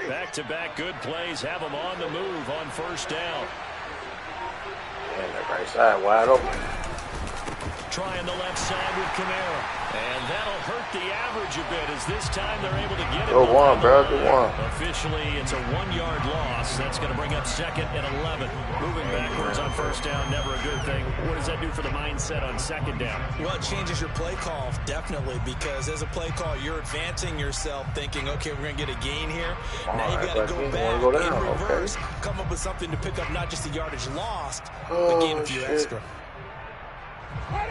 Back-to-back good plays have them on the move on first down. And the right side wide open. Trying the left side with Kamara. And that'll hurt the average a bit as this time they're able to get it. Good one, bro. Good one. Officially, it's a 1-yard loss. That's going to bring up 2nd and 11. Moving backwards on first down, never a good thing. What does that do for the mindset on 2nd down? Well, it changes your play call, definitely, because as a play call, you're advancing yourself thinking, okay, we're going to get a gain here. Now you've got to go back in reverse, come up with something to pick up not just the yardage lost, but gain a few extra.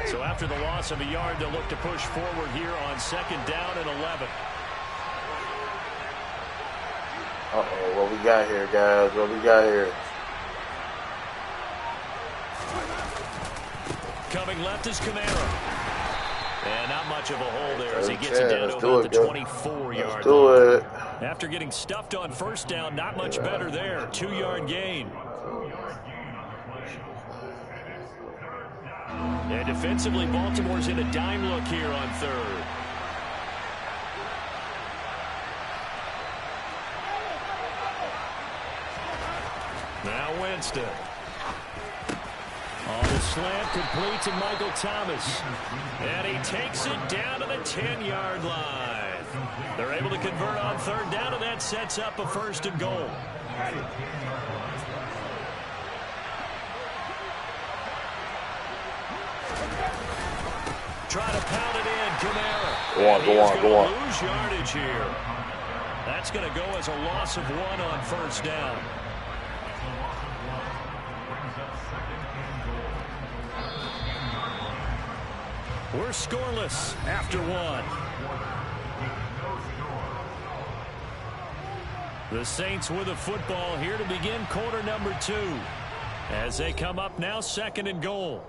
So after the loss of a yard, they'll look to push forward here on 2nd down and 11. Uh-oh, what we got here, guys? What we got here? Coming left is Kamara. And not much of a hole there as he gets it down to about the 24-yard line. After getting stuffed on first down, not much better there. 2-yard gain. And defensively, Baltimore's in a dime look here on 3rd. Now Winston. On the slant, complete to Michael Thomas. And he takes it down to the 10-yard line. They're able to convert on 3rd down, and that sets up a 1st and goal. Trying to pound it in, Kamara. Go on. Lose yardage here. That's going to go as a loss of 1 on first down. We're scoreless after 1. The Saints with a football here to begin quarter number 2. As they come up now, 2nd and goal.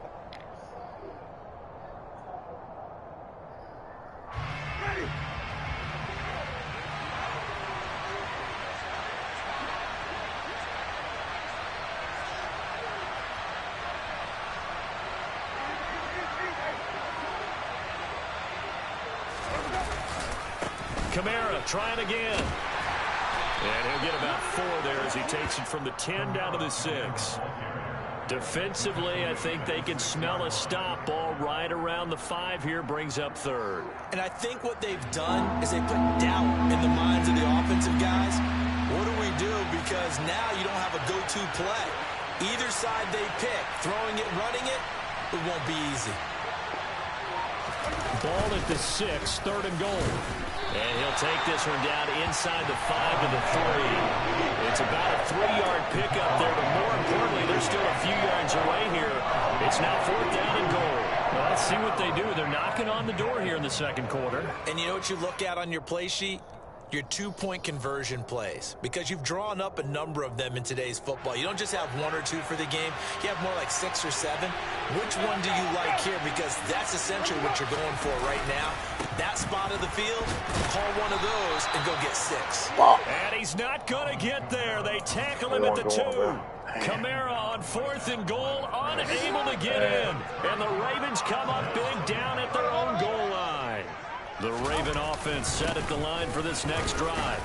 Kamara trying again. And he'll get about 4 there as he takes it from the 10 down to the 6. Defensively, I think they can smell a stop. Ball right around the 5 here, brings up 3rd. And I think what they've done is they put doubt in the minds of the offensive guys. What do we do? Because now you don't have a go-to play. Either side they pick, throwing it, running it, it won't be easy. Ball at the 6, 3rd and goal. And he'll take this one down inside the 5 to the 3. It's about a 3-yard pickup there, but more importantly, they're still a few yards away here. It's now 4th down and goal. Well, let's see what they do. They're knocking on the door here in the 2nd quarter. And you know what you look at on your play sheet? Your 2-point conversion plays, because you've drawn up a number of them in today's football. You don't just have 1 or 2 for the game. You have more like 6 or 7. Which one do you like here? Because that's essentially what you're going for right now. That spot of the field, call one of those and go get 6. And he's not going to get there. They tackle him at the 2. Kamara on 4th and goal, unable to get in. And the Ravens come up big down at their own goal line. The Raven offense set at the line for this next drive.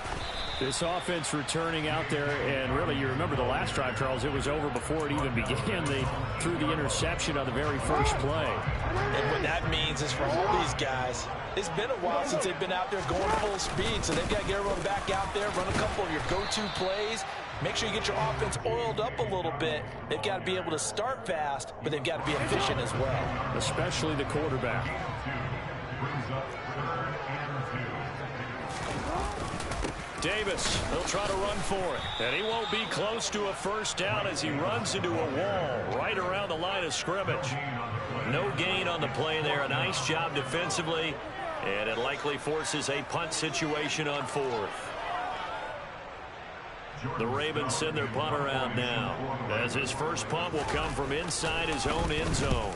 This offense returning out there, and really, you remember the last drive, Charles, it was over before it even began. They threw the interception on the very first play. And what that means is for all these guys, it's been a while since they've been out there going full speed, so they've got to get everyone back out there, run a couple of your go-to plays, make sure you get your offense oiled up a little bit. They've got to be able to start fast, but they've got to be efficient as well. Especially the quarterback. Davis, he'll try to run for it. And he won't be close to a first down as he runs into a wall right around the line of scrimmage. No gain on the play there. A nice job defensively. And it likely forces a punt situation on 4th. The Ravens send their punter out now, as his first punt will come from inside his own end zone.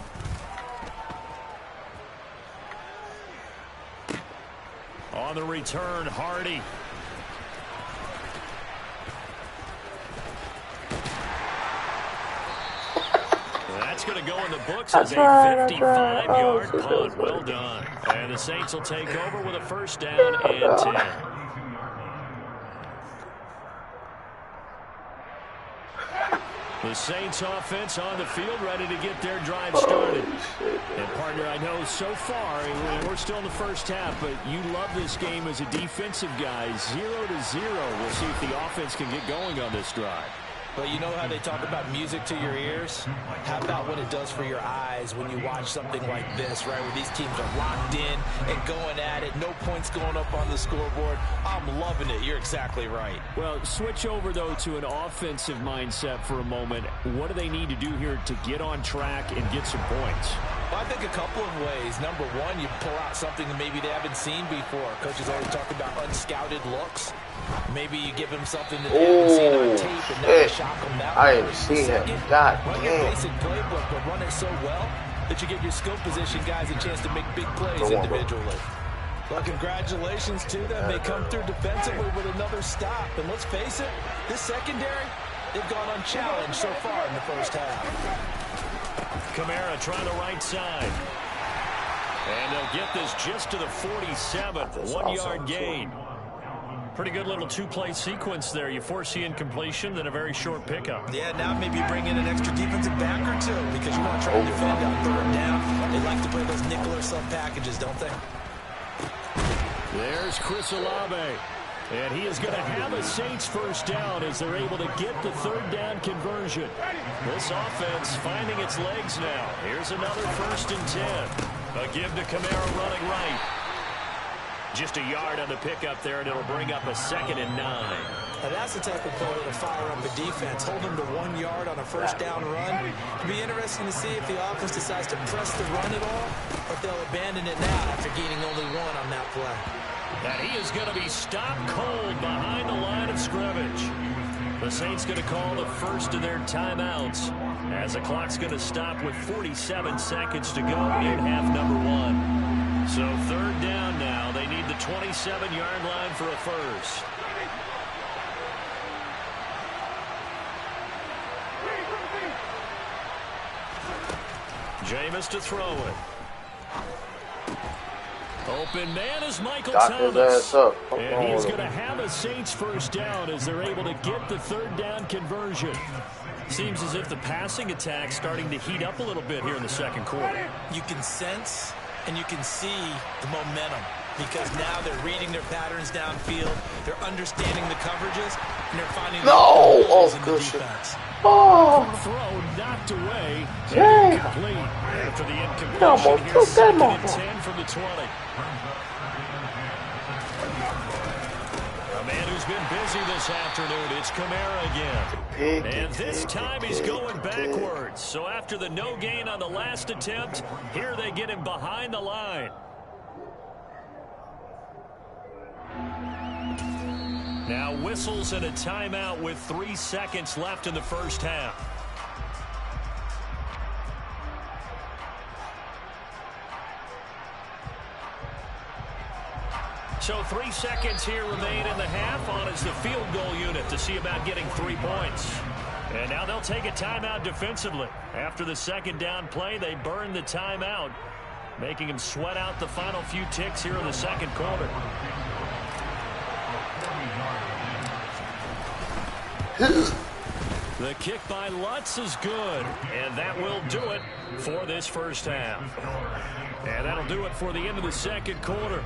On the return, Hardy. That's going to go in the books as a 55-yard punt. Well done. And the Saints will take over with a first down and 10. The Saints offense on the field, ready to get their drive started. And, partner, I know so far, we're still in the first half, but you love this game as a defensive guy. 0-0. We'll see if the offense can get going on this drive. But you know how they talk about music to your ears? How about what it does for your eyes when you watch something like this, right, where these teams are locked in and going at it, no points going up on the scoreboard? I'm loving it. You're exactly right. Well, switch over, though, to an offensive mindset for a moment. What do they need to do here to get on track and get some points? Well, I think a couple of ways. Number one, you pull out something that maybe they haven't seen before. Coaches always talk about unscouted looks. Maybe you give him something that they haven't seen on tape and now shock him that way. I didn't see him. God damn. Run your basic playbook, but run it so well that you give your skill position guys a chance to make big plays individually. Well, congratulations to them. They come through defensively with another stop. And let's face it, this secondary, they've gone unchallenged so far in the first half. Kamara trying the right side. And they'll get this just to the 47. 1 yard gain. Pretty good little two-play sequence there. You force the incompletion, then a very short pickup. Yeah, now maybe bring in an extra defensive back or two because you want to try to defend on third down. They like to play those nickel or sub packages, don't they? There's Chris Olave. And he is going to have a Saints first down as they're able to get the third down conversion. This offense finding its legs now. Here's another 1st and 10. A give to Kamara running right. Just a yard on the pickup there, and it'll bring up a 2nd and 9. Now that's the type of play to fire up a defense. Hold them to 1 yard on a first down run. It'll be interesting to see if the offense decides to press the run at all, or if they'll abandon it now after gaining only 1 on that play. And he is going to be stopped cold behind the line of scrimmage. The Saints going to call the first of their timeouts as the clock's going to stop with 47 seconds to go in half number 1. So third down now. They need the 27-yard line for a first. Jameis to throw it. Open man is Michael Thomas. And he's going to have a Saints first down as they're able to get the third down conversion. Seems as if the passing attack's starting to heat up a little bit here in the second quarter. You can sense and you can see the momentum because now they're reading their patterns downfield. They're understanding the coverages, and they're finding the holes in the defense. Quick throw knocked away. Incomplete. After the incompletion, here's 2nd and 10 from the 20. A man who's been busy this afternoon. It's Kamara again. And this time he's going backwards. So after the no gain on the last attempt, here they get him behind the line. Now whistles and a timeout with 3 seconds left in the first half. So 3 seconds here remain in the half on as the field goal unit to see about getting 3 points. And now they'll take a timeout defensively. After the second down play, they burn the timeout, making them sweat out the final few ticks here in the second quarter. The kick by Lutz is good, and that will do it for this first half. And that'll do it for the end of the second quarter.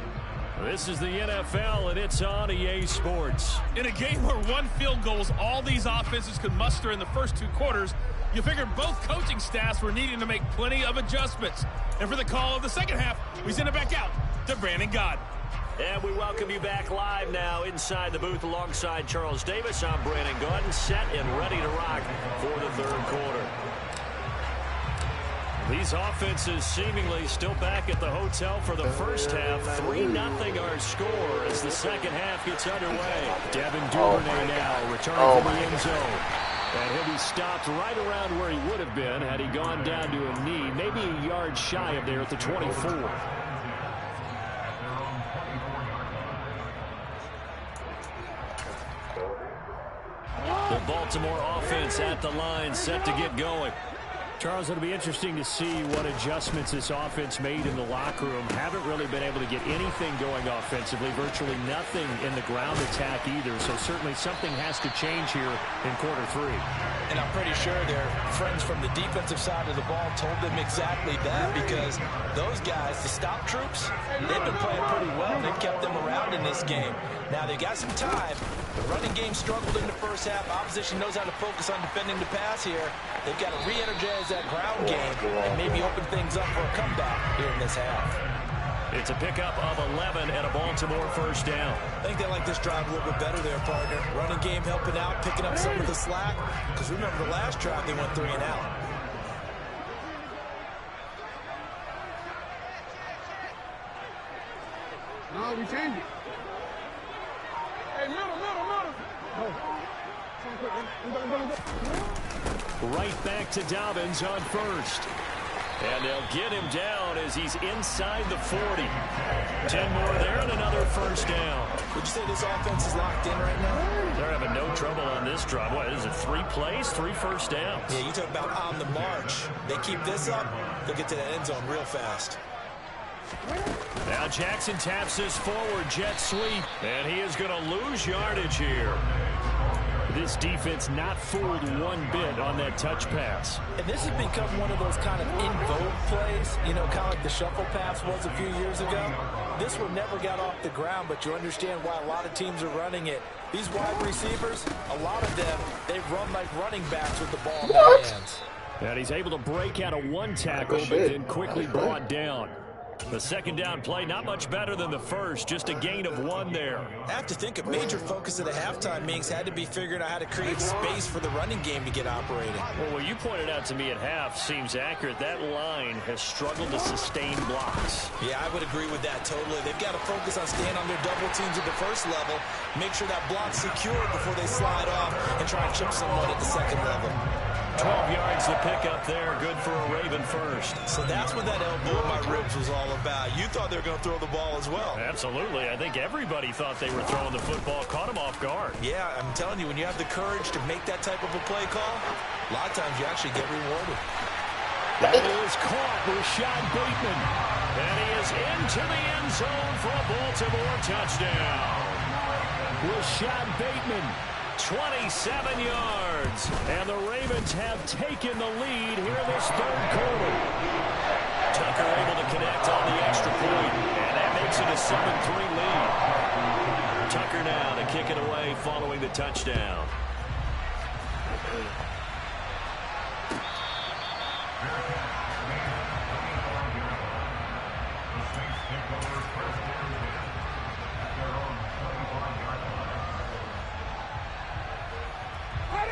This is the NFL, and it's on EA Sports. In a game where 1 field goal is all these offenses could muster in the first 2 quarters, you figured both coaching staffs were needing to make plenty of adjustments. And for the call of the second half, we send it back out to Brandon Gaudin. And we welcome you back live now inside the booth alongside Charles Davis. I'm Brandon Gaudin, set and ready to rock for the third quarter. These offenses seemingly still back at the hotel for the first half. 3-0 our score as the second half gets underway. Devin Duvernay now returning from the end zone. And he'll be stopped right around where he would have been had he gone down to a knee, maybe a yard shy of there at the 24. The Baltimore offense at the line set to get going. Charles, it'll be interesting to see what adjustments this offense made in the locker room. Haven't really been able to get anything going offensively, virtually nothing in the ground attack either. So certainly something has to change here in quarter 3. And I'm pretty sure their friends from the defensive side of the ball told them exactly that, because those guys, the stop troops, they've been playing pretty well. They've kept them around in this game. Now they got some time. The running game struggled in the first half. Opposition knows how to focus on defending the pass here. They've got to re-energize that ground game and maybe open things up for a comeback here in this half. It's a pickup of 11 and a Baltimore first down. I think they like this drive a little bit better there, partner. Running game helping out, picking up some of the slack. Because remember, the last drive they went 3 and out. No, we changed it. Hey, middle. Right back to Dobbins on first. And they'll get him down as he's inside the 40. 10 more there and another first down. Would you say this offense is locked in right now? They're having no trouble on this drive. What is it, 3 plays, 3 first downs? Yeah, you talk about on the march. They keep this up, they'll get to the end zone real fast. Now Jackson taps this forward jet sweep, and he is going to lose yardage here. This defense not fooled one bit on that touch pass. And this has become one of those kind of in vogue plays, you know, kind of like the shuffle pass was a few years ago. This one never got off the ground, but you understand why a lot of teams are running it. These wide receivers, a lot of them, they run like running backs with the ball in their hands. And he's able to break out of one tackle, but then quickly brought down. The second down play, not much better than the first, just a gain of 1 there. I have to think a major focus of the halftime meetings had to be figuring out how to create space for the running game to get operating. Well, what you pointed out to me at half seems accurate. That line has struggled to sustain blocks. Yeah, I would agree with that totally. They've got to focus on staying on their double teams at the first level, make sure that block's secure before they slide off and try and chip someone at the second level. 12 yards to pick up there, good for a Raven first. So that's what that elbow in my ribs was all about. You thought they were going to throw the ball as well. Absolutely. I think everybody thought they were throwing the football, caught him off guard. Yeah, I'm telling you, when you have the courage to make that type of a play call, a lot of times you actually get rewarded. That is caught, Rashad Bateman. And he is into the end zone for a Baltimore touchdown. Rashad Bateman, 27 yards, and the Ravens have taken the lead here in this third quarter. Tucker able to connect on the extra point, and that makes it a 7-3 lead. Tucker now to kick it away following the touchdown.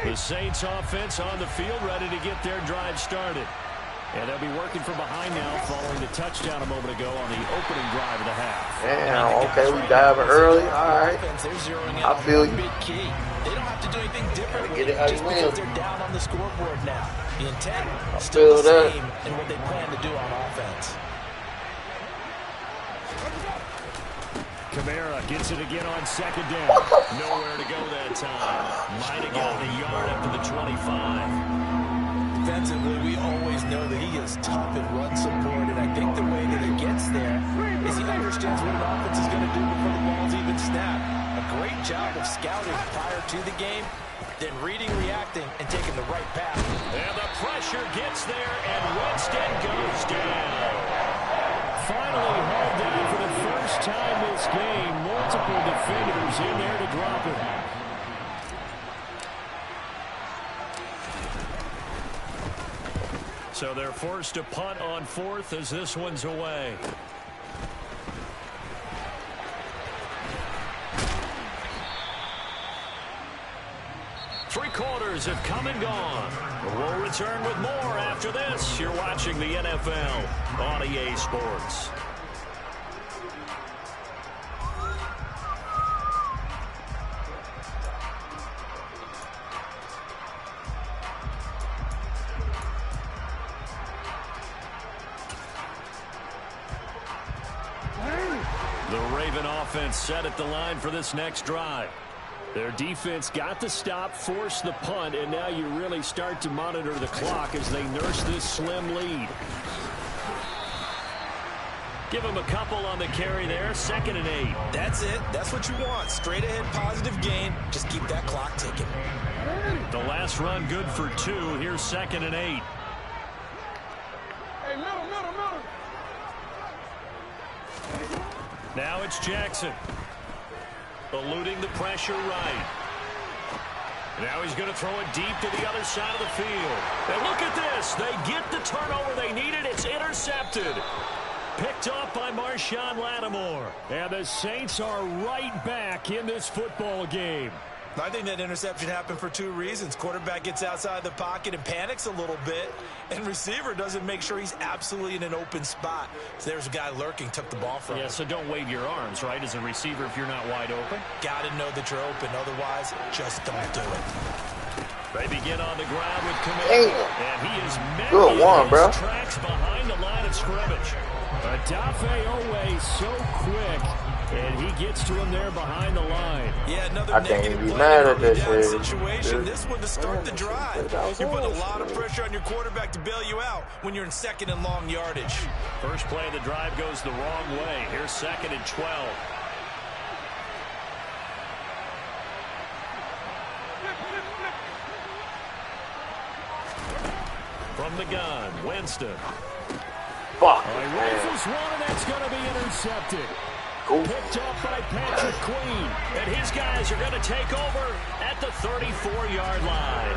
The Saints offense on the field, ready to get their drive started. And they'll be working from behind now following the touchdown a moment ago on the opening drive of the half. Damn, okay, we diving early. All right. I feel you. They don't have to do anything different Get it how just you because win. they're down on the scoreboard now. The intent is feel still the that. same in what they plan to do on offense. Kamara gets it again on second down. Nowhere to go that time. Might have gotten a yard up to the 25. Defensively, we always know that he is tough in run support, and I think the way that he gets there is he understands what an offense is going to do before the ball's even snapped. A great job of scouting prior to the game, then reading, reacting, and taking the right path. And the pressure gets there, and Winston goes down. Finally hauled down for the first time this game. Multiple defenders in there to drop it. So they're forced to punt on fourth as this one's away. Three quarters have come and gone. We'll return with more after this. You're watching the NFL on EA Sports. The Raven offense set at the line for this next drive. Their defense got the stop, forced the punt, and now you really start to monitor the clock as they nurse this slim lead. Give them a couple on the carry there. 2nd and 8. That's it. That's what you want. Straight ahead positive gain. Just keep that clock ticking. The last run good for 2. Here's 2nd and 8. Hey, middle. Now it's Jackson. Eluding the pressure right. Now he's going to throw it deep to the other side of the field. And look at this. They get the turnover they needed. It's intercepted. Picked off by Marshawn Lattimore. And the Saints are right back in this football game. I think that interception happened for 2 reasons. Quarterback gets outside the pocket and panics a little bit, and receiver doesn't make sure he's absolutely in an open spot. So there's a guy lurking, took the ball from him. Yeah, so don't wave your arms, right, as a receiver if you're not wide open. Got to know that you're open. Otherwise, just don't do it. They begin on the ground with Camaro. And he is Good one, bro. Tracks behind the line of scrimmage. Adafe Owe so quick. And he gets to him there behind the line. Yeah, another I can't negative be play mad at in a this down situation. This one to start the drive. You put a lot of pressure on your quarterback to bail you out when you're in 2nd and long yardage. First play of the drive goes the wrong way. Here's 2nd and 12. From the gun, Winston. Fuck. He rifles one, and that's going to be intercepted. Cool. Picked off by Patrick Queen. And his guys are going to take over at the 34-yard line.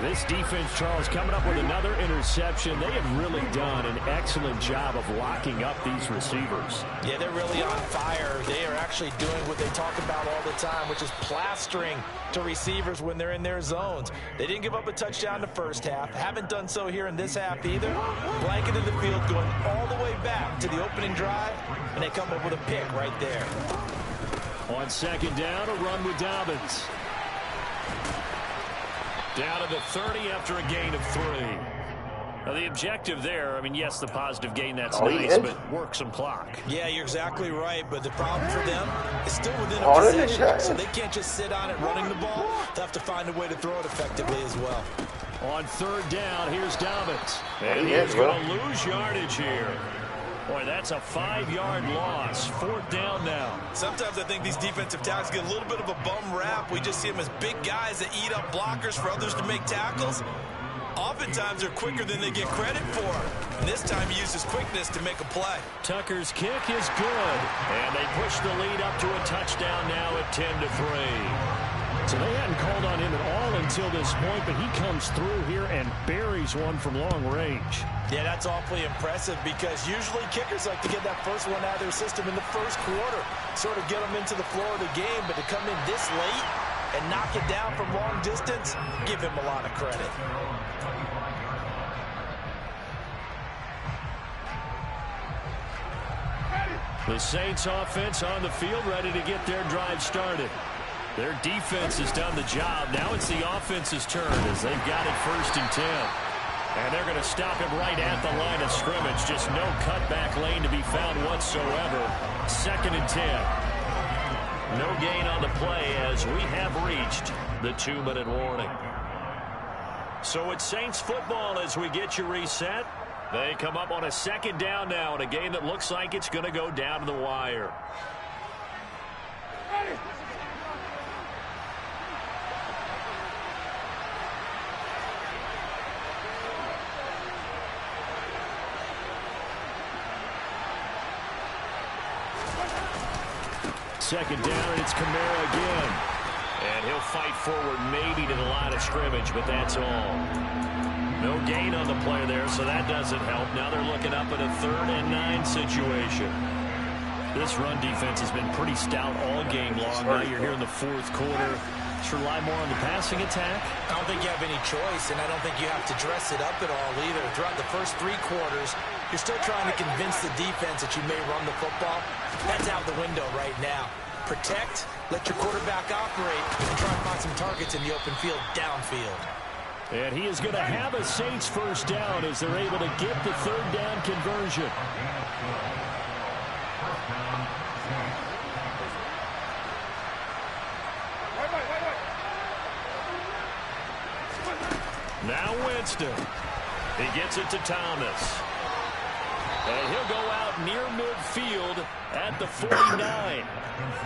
This defense, Charles, coming up with another interception. They have really done an excellent job of locking up these receivers. Yeah, they're really on fire. They are actually doing what they talk about all the time, which is plastering to receivers when they're in their zones. They didn't give up a touchdown the first half. Haven't done so here in this half either. Blanketed the field, going all the way back to the opening drive, and they come up with a pick right there. On 2nd down, a run with Dobbins. Down to the 30 after a gain of 3. Now, the objective there, I mean, yes, the positive gain, that's nice, but work some clock. Yeah, you're exactly right, but the problem for them is still within a possession, so they can't just sit on it running the ball. They'll have to find a way to throw it effectively as well. On 3rd down, here's Dobbins. And he's going to lose yardage here. Boy, that's a 5-yard loss. 4th down now. Sometimes I think these defensive tackles get a little bit of a bum rap. We just see them as big guys that eat up blockers for others to make tackles. Oftentimes they're quicker than they get credit for. And this time he uses quickness to make a play. Tucker's kick is good. And they push the lead up to a touchdown now at 10-3. So they hadn't called on him at all until this point, but he comes through here and buries one from long range. Yeah, that's awfully impressive because usually kickers like to get that first one out of their system in the first quarter, sort of get them into the flow of the game, but to come in this late and knock it down from long distance, give him a lot of credit. The Saints offense on the field ready to get their drive started. Their defense has done the job. Now it's the offense's turn as they've got it 1st and 10. And they're going to stop him right at the line of scrimmage. Just no cutback lane to be found whatsoever. 2nd and 10. No gain on the play as we have reached the 2-minute warning. So it's Saints football as we get you reset. They come up on a 2nd down now in a game that looks like it's going to go down to the wire. Second down, and it's Camaro again. And he'll fight forward maybe to the line of scrimmage, but that's all. No gain on the play there, so that doesn't help. Now they're looking up at a 3rd and 9 situation. This run defense has been pretty stout all game long. Now you're here in the 4th quarter. Just rely more on the passing attack. I don't think you have any choice, and I don't think you have to dress it up at all either. Throughout the first 3 quarters, you're still trying to convince the defense that you may run the football. That's out the window right now. Protect, let your quarterback operate, and try to find some targets in the open field downfield. And he is going to have a Saints 1st down as they're able to get the 3rd down conversion. Now Winston. He gets it to Thomas. And he'll go out near midfield at the 49.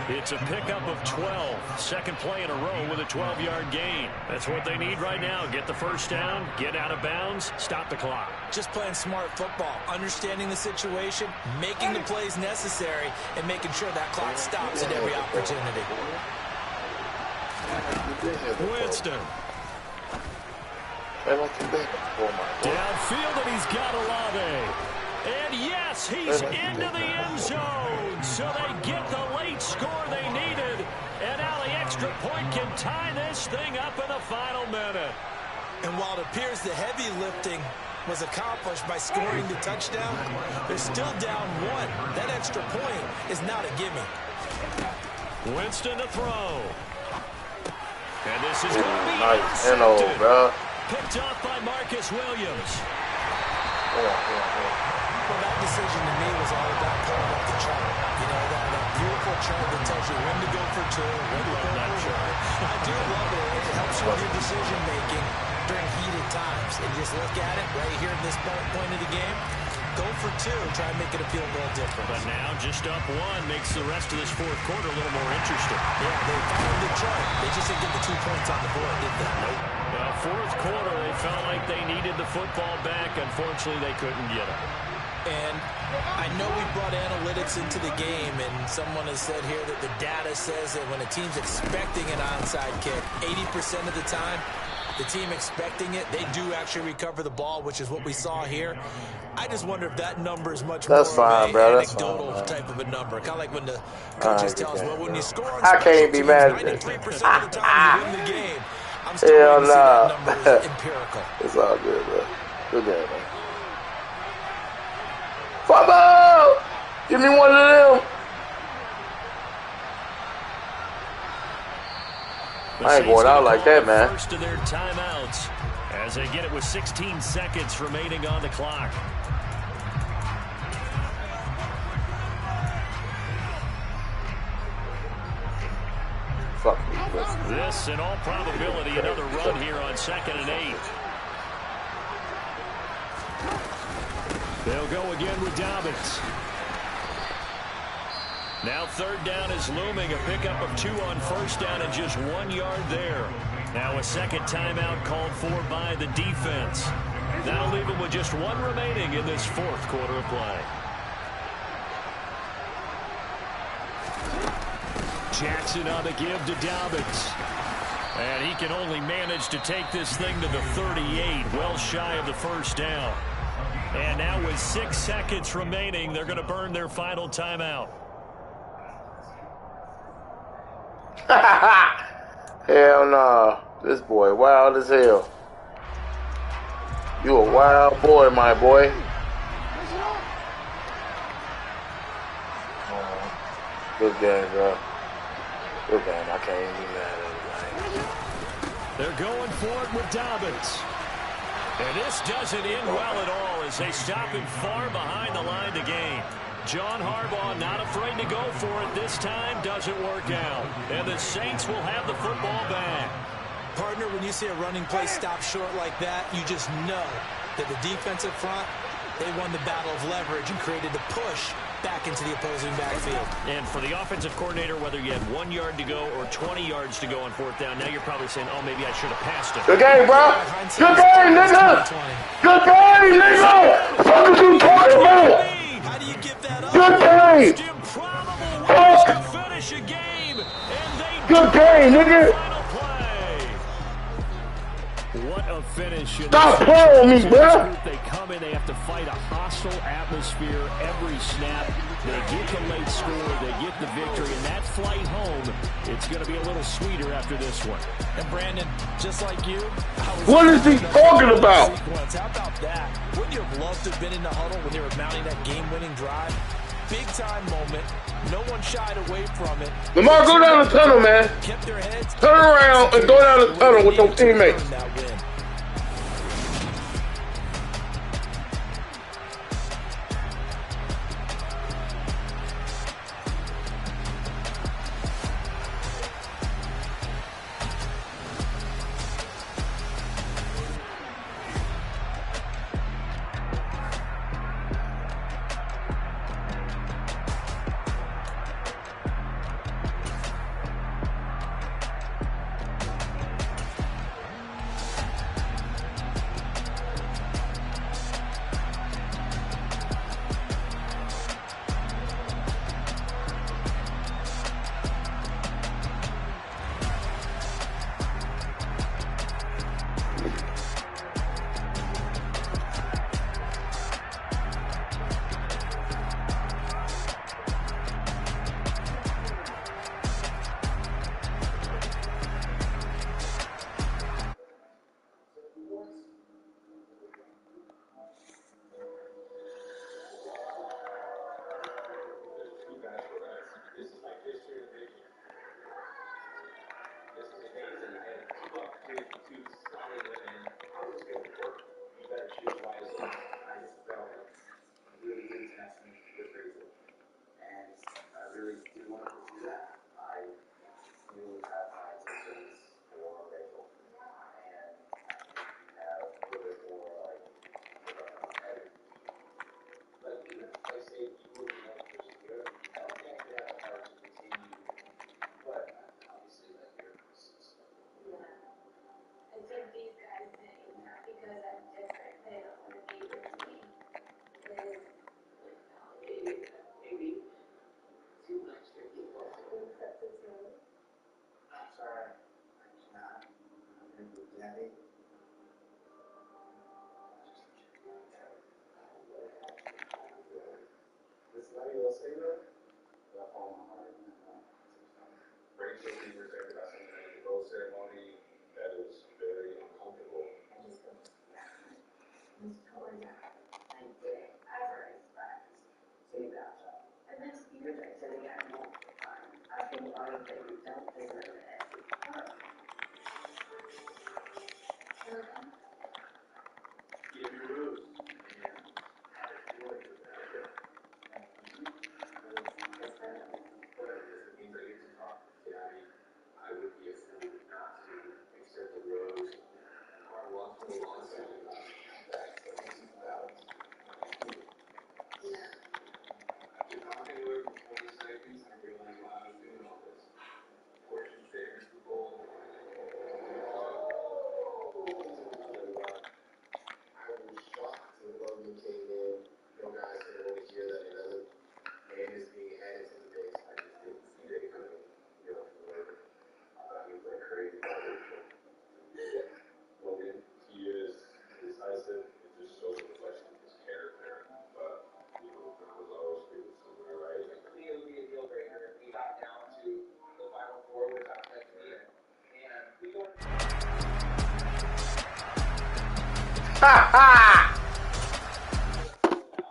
It's a pickup of 12. Second play in a row with a 12-yard gain. That's what they need right now. Get the first down, get out of bounds, stop the clock. Just playing smart football, understanding the situation, making the plays necessary, and making sure that clock stops at every opportunity. Winston. Downfield, and he's got Olave. And yes, he's into the end zone. So they get the late score they needed. And now the extra point can tie this thing up in the final minute. And while it appears the heavy lifting was accomplished by scoring the touchdown, they're still down one. That extra point is not a gimme. Winston to throw. And this is going to be nice. intercepted. Bro. Picked off by Marcus Williams. Well, that decision to me was all about pulling up the chart. You know, that beautiful chart that tells you when to go for two, when to go for one. I do love it. It helps you with your decision making during heated times. And just look at it right here at this point of the game. Go for two, try and make it appeal a little different. But now just up one makes the rest of this fourth quarter a little more interesting. Yeah, they followed the chart. They just didn't get the 2 points on the board, did they? Nope. Well, fourth quarter, they felt like they needed the football back. Unfortunately, they couldn't get it. And I know we brought analytics into the game, and someone has said here that the data says that when a team's expecting an onside kick, 80% of the time, the team expecting it, they do actually recover the ball, which is what we saw here. I just wonder if that number is much more of an anecdotal type of a number. Kind of like when the coaches tell us, well, when you score on special teams, 93% of the time you win the game. I'm still waiting to see that number is empirical. It's all good, bro. Good game, man. Fumble! Give me one of them. I ain't going out like that, man. First of their timeouts as they get it with 16 seconds remaining on the clock. Fuck this, in all probability, another run here on 2nd and 8. They'll go again with Dobbins. Now 3rd down is looming. A pickup of 2 on 1st down and just 1 yard there. Now a second timeout called for by the defense. That'll leave them with just 1 remaining in this 4th quarter of play. Jackson on the give to Dobbins. And he can only manage to take this thing to the 38, well shy of the 1st down. And now with 6 seconds remaining, they're going to burn their final timeout. Hell no. This boy wild as hell. You a wild boy, my boy. Good game, bro. Good game. I can't even be mad at it. They're going for it with Dobbins. And this doesn't end well at all as they stop him far behind the line to gain. John Harbaugh not afraid to go for it this time. Doesn't work out. And the Saints will have the football back. Partner, when you see a running play stop short like that, you just know that the defensive front, they won the battle of leverage and created the push back into the opposing backfield. And for the offensive coordinator, whether you had 1 yard to go or 20 yards to go on 4th down, now you're probably saying, oh, maybe I should have passed it. Good game, bro. Good game, nigga. Good game, nigga. What are you talking about? How do you give that up? Good game. Improbable ways to finish a game, and they good game, nigga. Final play. What a finish. Stop playing with me, bro. They come in, they have to fight a hostile atmosphere every snap. They get the late score, they get the victory, and that flight home, it's going to be a little sweeter after this one. And Brandon, just like you, what is he talking about? How about that? Wouldn't you have loved to have been in the huddle when they were mounting that game-winning drive? Big time moment. No one shied away from it. Lamar, go down the tunnel, man. Kept their heads. Turn around and go down the tunnel with your teammates.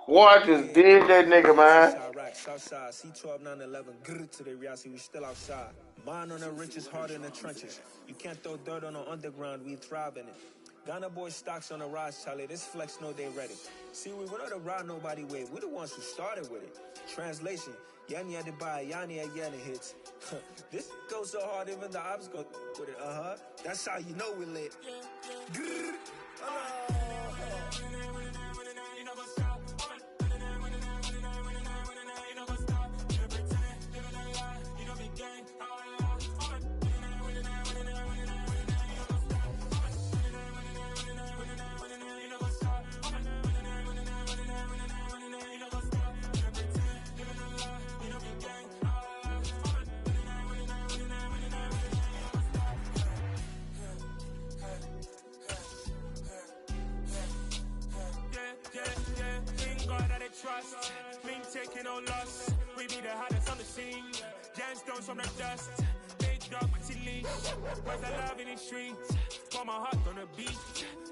Watch us dig that nigga, man. Southside, C12, 911, grr to the reality, we still outside. Mine on the richest, heart in the trenches. You can't throw dirt on the underground, we thrive in it. Ghana boys stocks on the rise, Charlie. This flex know they ready. See, we not the ride nobody wave. We the ones who started with it. Translation, Yanni had to buy, Yanni had Yanni hits. This goes so hard, even the ops go with it. That's how you know we lit. Grr. Trust, been taking no loss. We be the hottest on the scene. Gemstones from the dust. Big dog with leash. Where's the love in the streets? Got my heart on the beat.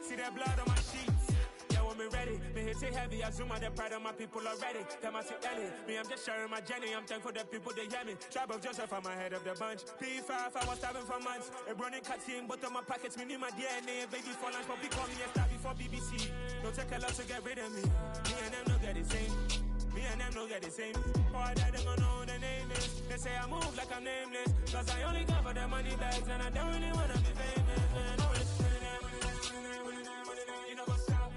See that blood on my sheets. Yeah, when we ready, me hit it heavy. I zoom out the pride of my people already. Them I see Ellie. Me, I'm just sharing my journey. I'm thankful the people they hear me. Tribe of Joseph, I'm ahead of the bunch. P5, I was starving for months. A running cut in, but on my pockets, me need my DNA. Baby for lunch, but call me a star before BBC. Don't take a lot to get rid of me. Me and them don't get the same. Me and them don't get the same. Boy, that they gonna know the name is. They say I move like I'm nameless. Cause I only got for the money bags and I don't really wanna be famous. Man, you know what's up.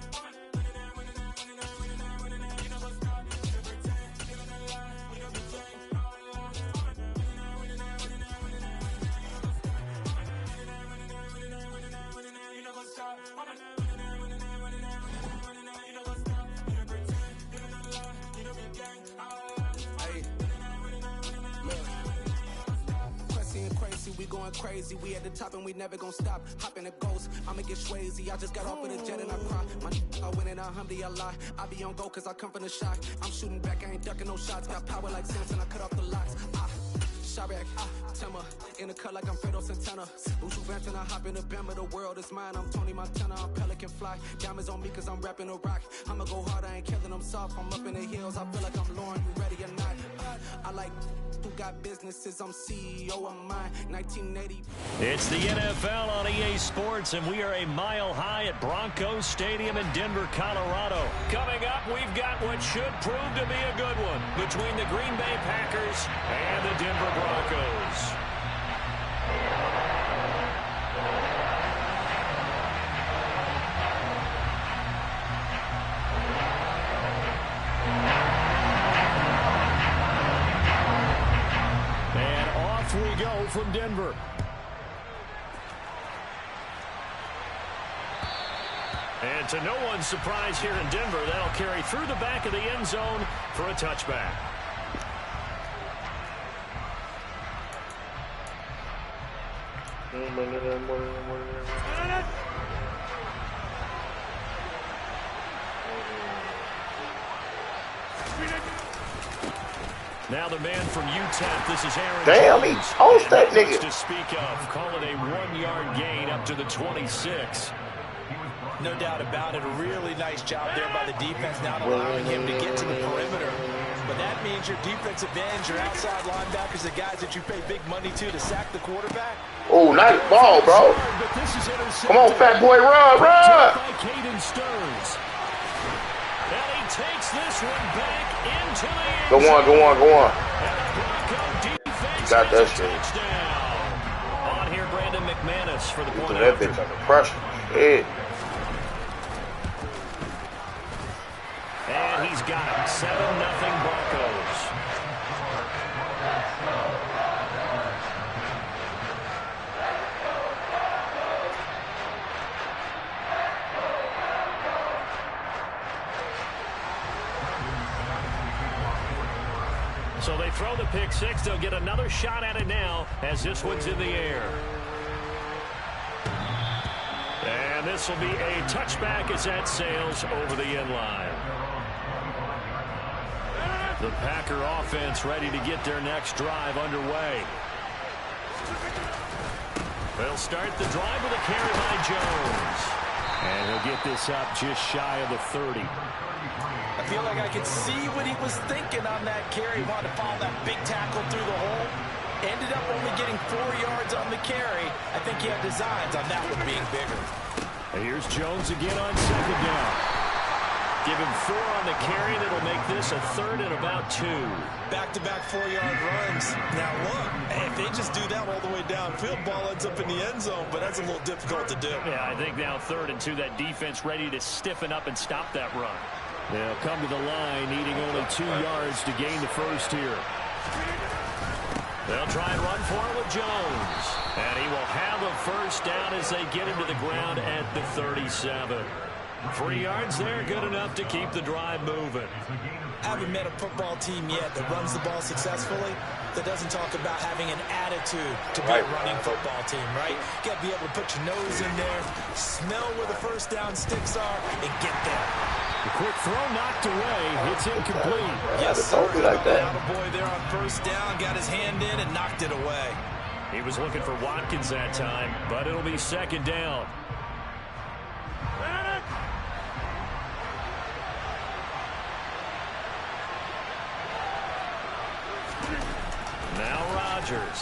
We going crazy, we at the top and we never gonna stop. Hopping the ghost, I'ma get swayzy. I just got off with a jet and I cry. My I win in alhamdulillah. I be on go cause I come from the shot. I'm shooting back, I ain't ducking no shots. Got power like Samson, I cut off the locks. Shabak, Tema, in the cut like I'm Fredo Santana. Ushu Vanton, I hop in the Bama, the world is mine. I'm Tony Montana, I'm Pelican Fly. Diamonds on me cause I'm rapping a rock. I'ma go hard, I ain't killing them soft. I'm up in the hills, I feel like I'm Lauren, you ready or not? I like who got businesses, I'm CEO of mine. 1980. It's the NFL on EA Sports, and we are a mile high at Broncos Stadium in Denver, Colorado. Coming up, we've got what should prove to be a good one between the Green Bay Packers and the Denver Broncos. We go from Denver. And to no one's surprise here in Denver, that'll carry through the back of the end zone for a touchback. Now the man from UTEP, this is Aaron Damn, he Jones. toast that And nigga. to speak of, call it a 1-yard gain up to the 26. No doubt about it. A really nice job there by the defense, not allowing him to get to the perimeter. But that means your defensive ends, your outside linebackers, the guys that you pay big money to sack the quarterback. Oh, nice ball, bro. Come on, fat boy, run, run. By Caden Stearns. And he takes this one back into the end Go on, go on, go on. And the Bronco defense Got that gets a shit. touchdown. On here, Brandon McManus for the point That after. bitch under pressure. Shit. And he's got it. 7-0 Broncos. So they throw the pick six. They'll get another shot at it now as this one's in the air. And this will be a touchback as that sails over the end line. The Packer offense ready to get their next drive underway. They'll start the drive with a carry by Jones. And he'll get this up just shy of the 30. I feel like I could see what he was thinking on that carry. He wanted to follow that big tackle through the hole. Ended up only getting 4 yards on the carry. I think he had designs on that one being bigger. And here's Jones again on second down. Give him 4 on the carry. That'll make this a 3rd and about 2. Back-to-back 4-yard runs. Now look, if they just do that all the way downfield, ball ends up in the end zone, but that's a little difficult to do. Yeah, I think now 3rd and 2, that defense ready to stiffen up and stop that run. They'll come to the line, needing only 2 yards to gain the first here. They'll try and run for it with Jones. And he will have a first down as they get him to the ground at the 37. 3 yards there, good enough to keep the drive moving. I haven't met a football team yet that runs the ball successfully that doesn't talk about having an attitude to be a running football team, right? You got to be able to put your nose in there, smell where the first down sticks are, and get there. The quick throw knocked away. It's incomplete. Yes, sir. Like that. Boy there on first down, got his hand in and knocked it away. He was looking for Watkins that time, but it'll be second down. Now Rodgers.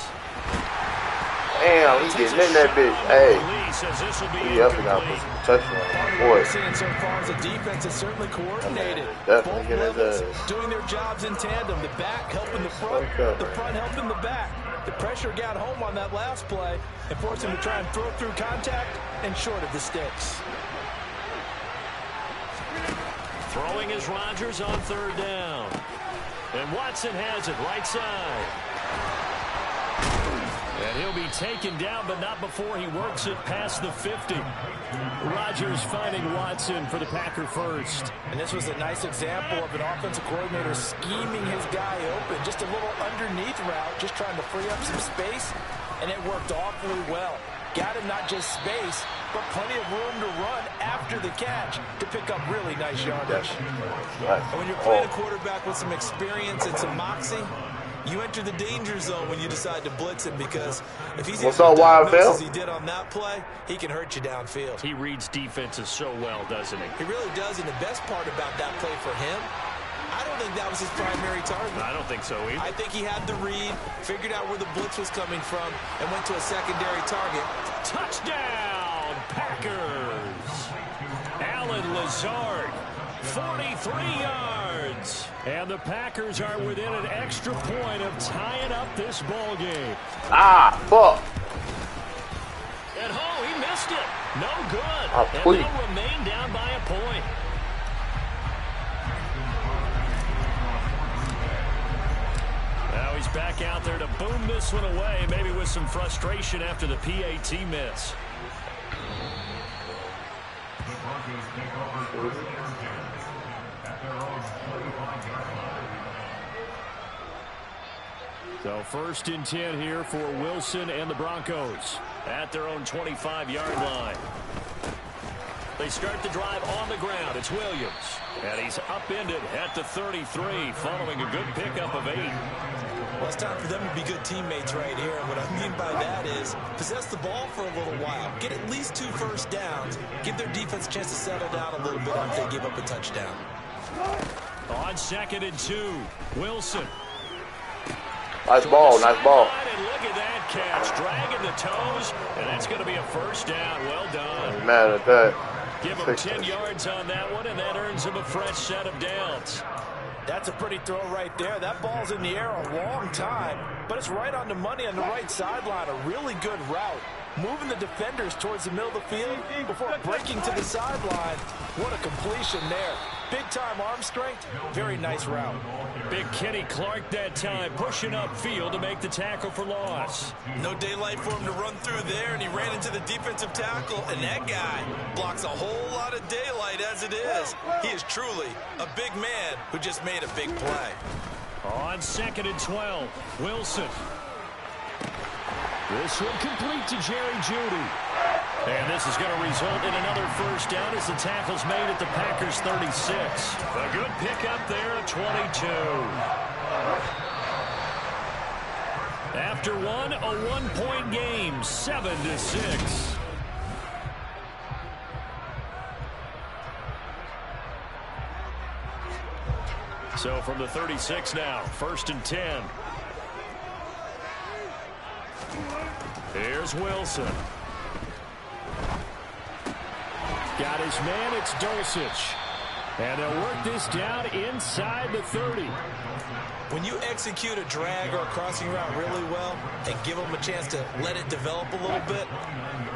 Damn, he getting in that bitch. Hey, Lee says this will be he definitely got to put some touchdown on my boy. We're seeing so far as a defense is certainly coordinated. Definitely Both get his levels ass. doing their jobs in tandem. The back helping the front helping the back. The pressure got home on that last play and forced him to try and throw through contact and short of the sticks. Throwing is Rodgers on 3rd down. And Watson has it right side. And he'll be taken down, but not before he works it past the 50. Rodgers finding Watson for the Packer first. And this was a nice example of an offensive coordinator scheming his guy open. Just a little underneath route, just trying to free up some space, and it worked awfully well. Got him not just space, but plenty of room to run after the catch to pick up really nice yardage. Right. And when you're playing a quarterback with some experience and some moxie, you enter the danger zone when you decide to blitz him, because if he's able to diagnose as he did on that play, he can hurt you downfield. He reads defenses so well, doesn't he? He really does, and the best part about that play for him, I don't think that was his primary target. I don't think so either. I think he had the read, figured out where the blitz was coming from, and went to a secondary target. Touchdown, Packers! Alan Lazard, 43 yards. And the Packers are within an extra point of tying up this ball game. Ah, fuck. And he missed it. No good. And Please. they'll remain down by a point. Now he's back out there to boom this one away, maybe with some frustration after the PAT miss. So 1st and 10 here for Wilson and the Broncos at their own 25-yard line. They start the drive on the ground. It's Williams. And he's upended at the 33 following a good pickup of 8. Well, it's time for them to be good teammates right here. And what I mean by that is possess the ball for a little while. Get at least 2 first downs. Give their defense a chance to settle down a little bit if they give up a touchdown. On 2nd and 2, Wilson. Nice ball, nice ball. And look at that catch, dragging the toes, and that's going to be a first down. Well done. Mad at that. Give him 10 yards on that one, and that earns him a fresh set of downs. That's a pretty throw right there. That ball's in the air a long time, but it's right on the money on the right sideline. A really good route. Moving the defenders towards the middle of the field before breaking to the sideline. What a completion there. Big-time arm strength. Very nice route. Big Kenny Clark that time, pushing upfield to make the tackle for loss. No daylight for him to run through there, and he ran into the defensive tackle, and that guy blocks a whole lot of daylight as it is. He is truly a big man who just made a big play. On 2nd and 12, Wilson. This one complete to Jerry Jeudy. And this is going to result in another first down as the tackle's made at the Packers' 36. A good pickup there at 22. After one, a one-point game, 7-6. So from the 36 now, 1st and 10. Here's Wilson. Got his man, it's Dulcich. And they'll work this down inside the 30. When you execute a drag or a crossing route really well and give them a chance to let it develop a little bit,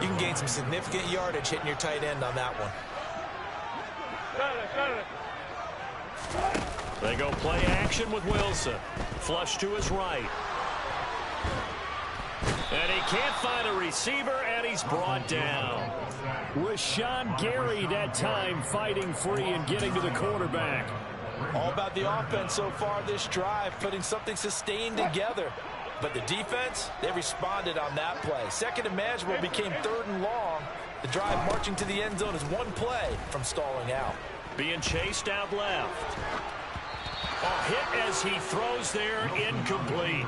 you can gain some significant yardage hitting your tight end on that one. They go play action with Wilson. Flush to his right. And he can't find a receiver, and he's brought down. With Sean Gary that time fighting free and getting to the quarterback. All about the offense so far this drive, putting something sustained together. But the defense, they responded on that play. 2nd and manageable became 3rd and long. The drive marching to the end zone is one play from stalling out. Being chased out left. A hit as he throws there, incomplete.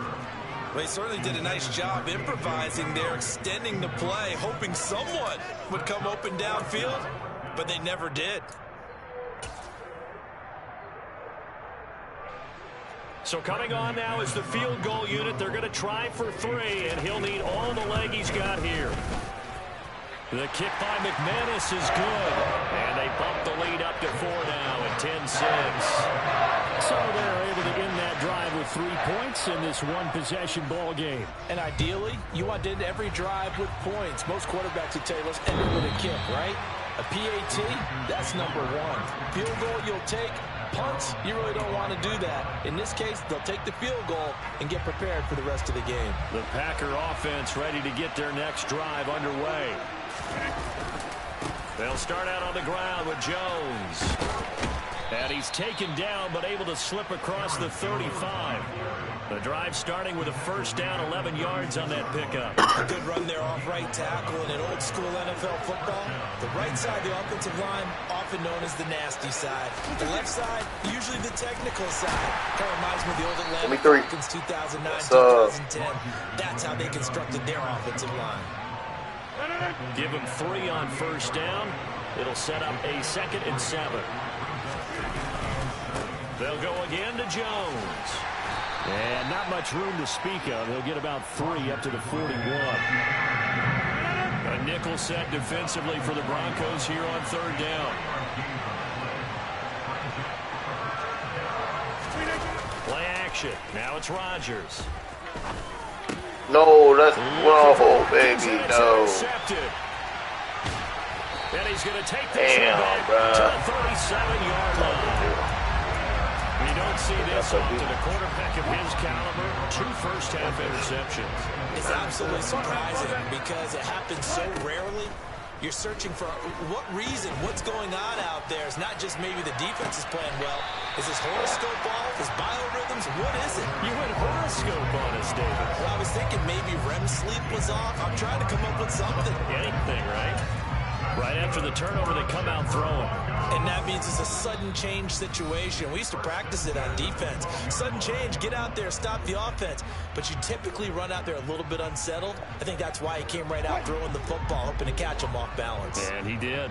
Well, he certainly did a nice job improvising there, extending the play, hoping someone would come open downfield, but they never did. So coming on now is the field goal unit. They're going to try for 3, and he'll need all the leg he's got here. The kick by McManus is good, and they bump the lead up to 4 now at 10-6. So they're able to end that drive with 3 points in this one-possession ball game. And ideally, you want to end every drive with points. Most quarterbacks would tell you, let's end it with a kick, right? A PAT, that's number 1. Field goal you'll take. Punts, you really don't want to do that. In this case, they'll take the field goal and get prepared for the rest of the game. The Packer offense ready to get their next drive underway. They'll start out on the ground with Jones. And he's taken down, but able to slip across the 35. The drive starting with a first down, 11 yards on that pickup. A good run there off right tackle in an old-school NFL football. The right side of the offensive line, often known as the nasty side. The left side, usually the technical side. Kind of reminds me of the old Atlanta Falcons 2009-2010. That's how they constructed their offensive line. Give him 3 on first down. It'll set up a 2nd and 7. They'll go again to Jones. And not much room to speak of. He'll get about 3 up to the 41. A nickel set defensively for the Broncos here on 3rd down. Play action. Now it's Rodgers. No, that's whoa, baby, no. And he's going to take this one back to the 37-yard line. We don't see this often. A quarterback of his caliber, 2 first-half interceptions. It's absolutely surprising because it happens so rarely. You're searching for what reason, what's going on out there. It's not just maybe the defense is playing well. Is his horoscope off? His biorhythms? What is it? You went horoscope on us, David. Well, I was thinking maybe REM sleep was off. I'm trying to come up with something. Anything, right? Right after the turnover, they come out throwing. And that means it's a sudden change situation. We used to practice it on defense. Sudden change, get out there, stop the offense. But you typically run out there a little bit unsettled. I think that's why he came right out throwing the football, hoping to catch him off balance. And he did.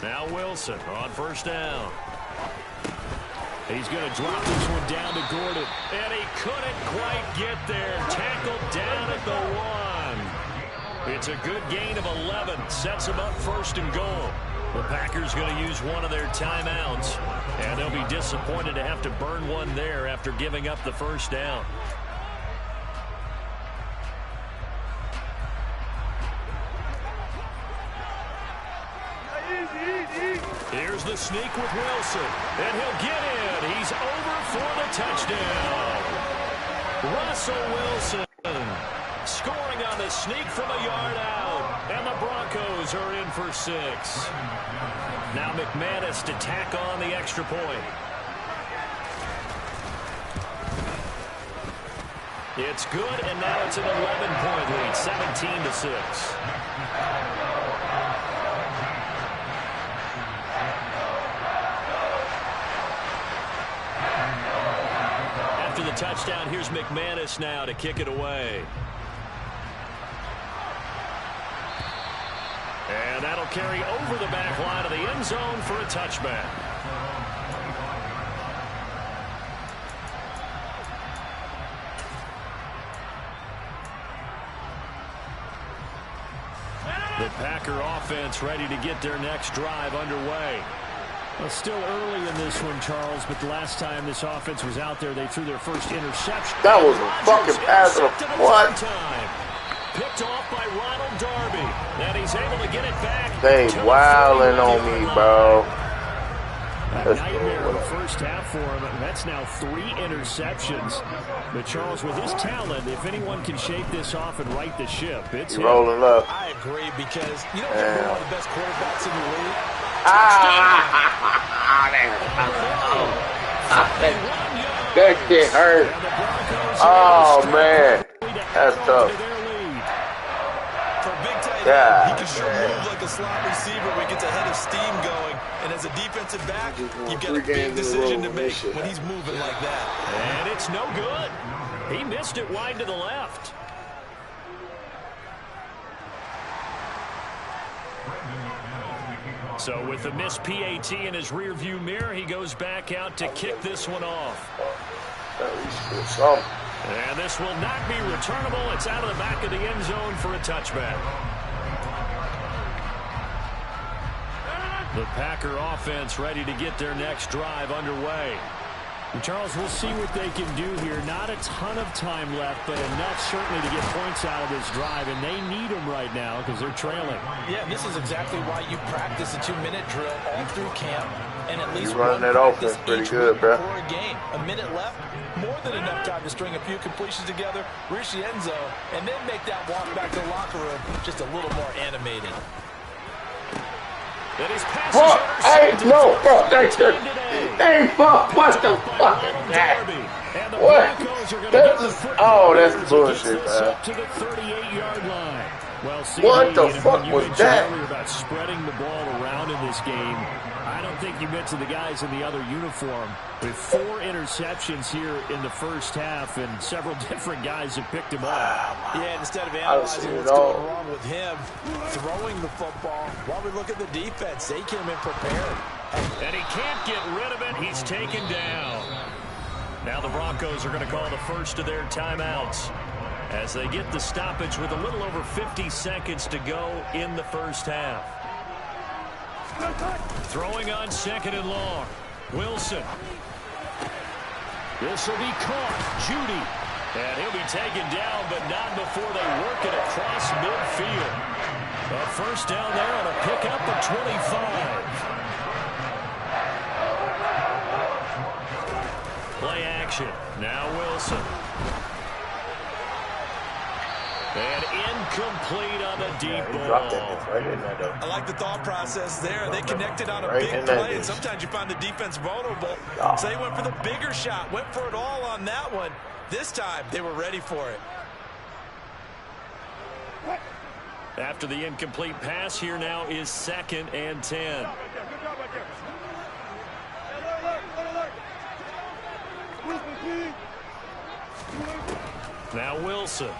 Now Wilson on first down. He's going to drop this one down to Gordon. And he couldn't quite get there. Tackled down at the 1. It's a good gain of 11. Sets him up first and goal. The Packers going to use one of their timeouts. And they'll be disappointed to have to burn one there after giving up the first down. Here's the sneak with Wilson. And he'll get in. He's over for the touchdown. Russell Wilson scoring on the sneak from a yard out. And the Broncos are in for 6. Now McManus to tack on the extra point. It's good, and now it's an 11-point lead, 17-6. After the touchdown, here's McManus now to kick it away. And that'll carry over the back line of the end zone for a touchback. The Packer offense ready to get their next drive underway. Well, still early in this one, Charles, but the last time this offense was out there, they threw their first interception. That was a fucking pass. What? Picked off by Ronald Darby. And he's able to get it back. They wilding on me, bro. A nightmare in the first half for him. That's now 3 interceptions. But Charles, with his talent, if anyone can shake this off and right the ship, it's him. Rolling up. I agree, because you don't get one of the best quarterbacks in the league. That shit hurt. Oh man, that's tough. Yeah, he can sure move like a slot receiver when he gets a head of steam going. And as a defensive back, you've got a big decision to make when he's moving like that. And it's no good. He missed it wide to the left. So with the missed PAT in his rearview mirror, he goes back out to kick this one off. And this will not be returnable. It's out of the back of the end zone for a touchback. The Packer offense ready to get their next drive underway. And Charles, we'll see what they can do here. Not a ton of time left, but enough certainly to get points out of this drive, and they need them right now because they're trailing. Yeah, this is exactly why you practice a 2-minute drill all through camp, and at least running that offense pretty good, bro. For a game, a minute left, more than enough time to string a few completions together, reach the end zone, and then make that walk back to the locker room just a little more animated. That is bro, hey, no, bro, hey, fuck, what the fuck is that? What? That's just, oh, that's bullshit, man. To the 38-yard line. Well, what the fuck was that? About spreading the ball around in this game. I don't think you mentioned the guys in the other uniform. With 4 interceptions here in the first half, and several different guys have picked him up. Yeah, instead of analyzing what's going wrong with him, throwing the football, while we look at the defense, they came in prepared. And he can't get rid of it. He's taken down. Now the Broncos are going to call the first of their timeouts as they get the stoppage with a little over 50 seconds to go in the first half. Throwing on 2nd and long. Wilson. This will be caught. Judy. And he'll be taken down, but not before they work it across midfield. A first down there on a pickup of 25. Play action. Now Wilson. And incomplete on the deep ball. Dropped that right in there, though. I like the thought process there. They connected on a big play, and sometimes you find the defense vulnerable. So they went for the bigger shot, went for it all on that one. This time, they were ready for it. After the incomplete pass, here now is 2nd and 10. Now Wilson.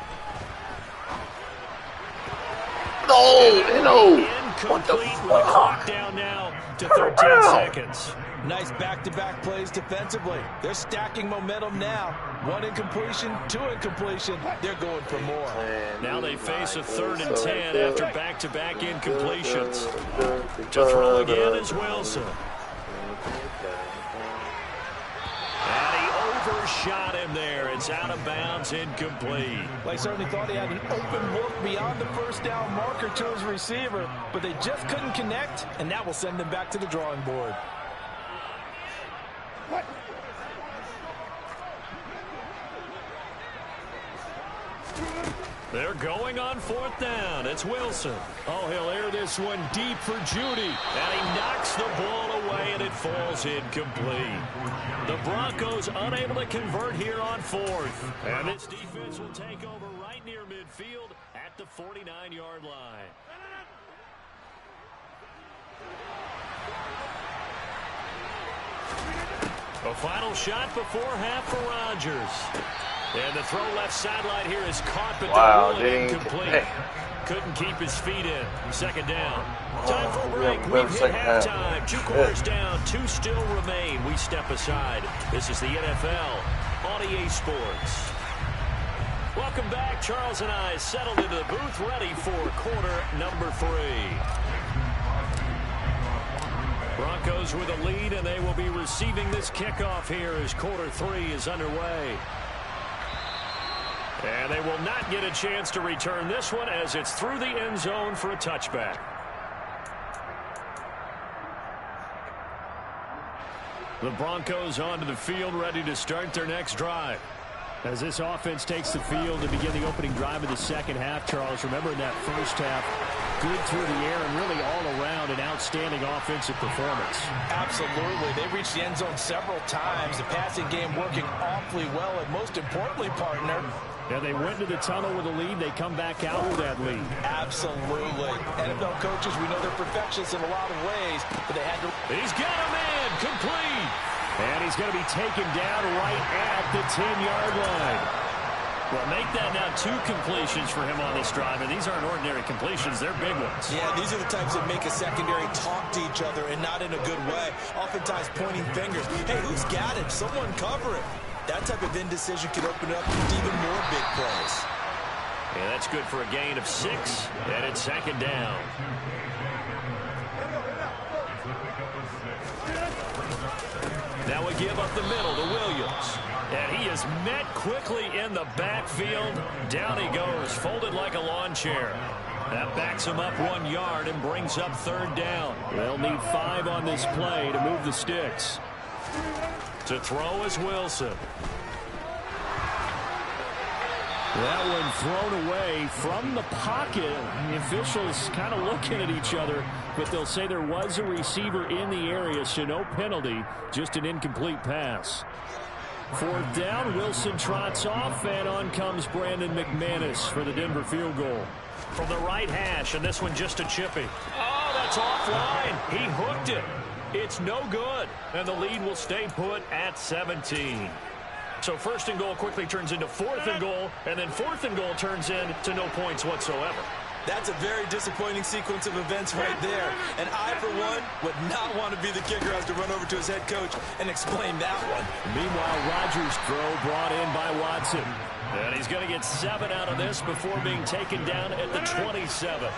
No. Incomplete with the clock down now to 13 seconds. Nice back-to-back plays defensively. They're stacking momentum now. 1 incompletion, 2 incompletion. They're going for more. Now they face a 3rd and 10 after back-to-back incompletions. To throw again is Wilson. And he overshot him there. It's out of bounds, incomplete. They certainly thought he had an open look beyond the first down marker to his receiver, but they just couldn't connect, and that will send them back to the drawing board. They're going on 4th down. It's Wilson. Oh, he'll air this one deep for Judy. And he knocks the ball away, and it falls incomplete. The Broncos unable to convert here on 4th. And this defense will take over right near midfield at the 49-yard line. A final shot before half for Rodgers. And the throw left sideline here is caught, but incomplete. Couldn't keep his feet in. 2nd down. Time for a break. We've hit halftime. 2 quarters down. 2 still remain. We step aside. This is the NFL on EA Sports. Welcome back. Charles and I settled into the booth, ready for quarter number 3. Broncos with a lead, and they will be receiving this kickoff here as quarter 3 is underway. And they will not get a chance to return this one as it's through the end zone for a touchback. The Broncos onto the field, ready to start their next drive. As this offense takes the field to begin the opening drive of the second half, Charles, remember in that first half, good through the air and really all around an outstanding offensive performance. Absolutely. They reached the end zone several times. The passing game working awfully well, and most importantly, partner, and they went to the tunnel with a lead. They come back out with that lead. Absolutely. NFL coaches, we know they're perfectionists in a lot of ways, but they had to. He's got a man complete. And he's going to be taken down right at the 10-yard line. Well, make that now 2 completions for him on this drive, and these aren't ordinary completions. They're big ones. Yeah, these are the types that make a secondary talk to each other, and not in a good way. Oftentimes pointing fingers. Hey, who's got it? Someone cover it. That type of indecision could open up even more big plays. Yeah, that's good for a gain of 6, and it's 2nd down. Now we give up the middle to Williams. And he is met quickly in the backfield. Down he goes, folded like a lawn chair. That backs him up 1 yard and brings up 3rd down. They'll need 5 on this play to move the sticks. To throw is Wilson. That one thrown away from the pocket. The officials kind of looking at each other, but they'll say there was a receiver in the area, so no penalty, just an incomplete pass. 4th down, Wilson trots off, and on comes Brandon McManus for the Denver field goal. From the right hash, and this one just a chippy. Oh, that's offline. He hooked it. It's no good, and the lead will stay put at 17. So 1st and goal quickly turns into 4th and goal, and then 4th and goal turns into no points whatsoever. That's a very disappointing sequence of events right there. And I, for one, would not want to be the kicker who has to run over to his head coach and explain that one. Meanwhile, Rodgers' throw brought in by Watson. And he's going to get 7 out of this before being taken down at the 27.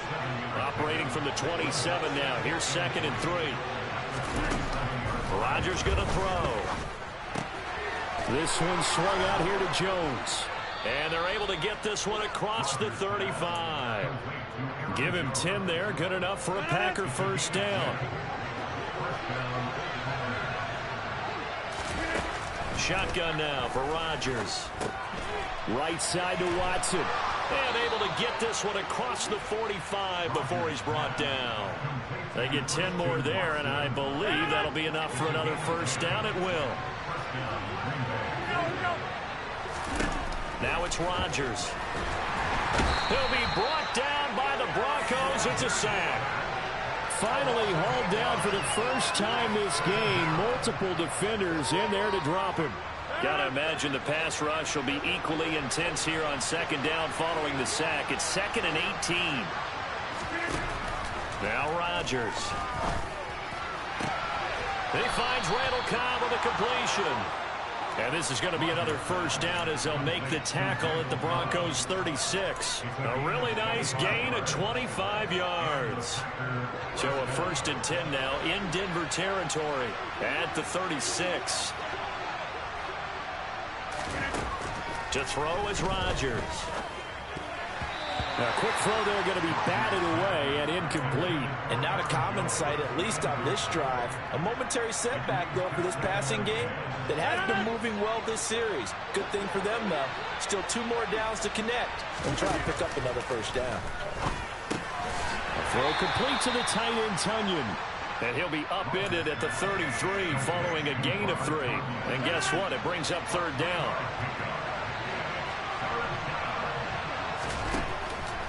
Operating from the 27 now. Here's 2nd and 3. Rodgers going to throw. This one swung out here to Jones. And they're able to get this one across the 35. Give him 10 there. Good enough for a Packer 1st down. Shotgun now for Rodgers. Right side to Watson. And able to get this one across the 45 before he's brought down. They get 10 more there, and I believe that'll be enough for another first down. It will. Now it's Rodgers. He'll be brought down by the Broncos. It's a sack. Finally hauled down for the first time this game. Multiple defenders in there to drop him. Gotta imagine the pass rush will be equally intense here on second down following the sack. It's 2nd and 18. Now Rodgers. He finds Randall Cobb with a completion. And this is going to be another first down as they'll make the tackle at the Broncos 36. A really nice gain of 25 yards. So a 1st and 10 now in Denver territory at the 36. To throw is Rodgers. Now, a quick throw there going to be batted away and incomplete. And not a common sight, at least on this drive. A momentary setback, though, for this passing game that has been moving well this series. Good thing for them, though. Still 2 more downs to connect and try to pick up another first down. A throw complete to the tight end, Tunyon. And he'll be upended at the 33 following a gain of 3. And guess what? It brings up 3rd down.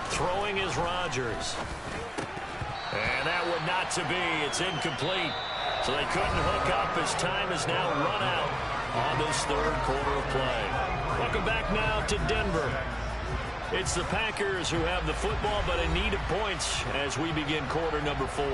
Throwing is Rodgers. And that would not to be. It's incomplete. So they couldn't hook up as time is now run out on this 3rd quarter of play. Welcome back now to Denver. It's the Packers who have the football but in need of points as we begin quarter number 4.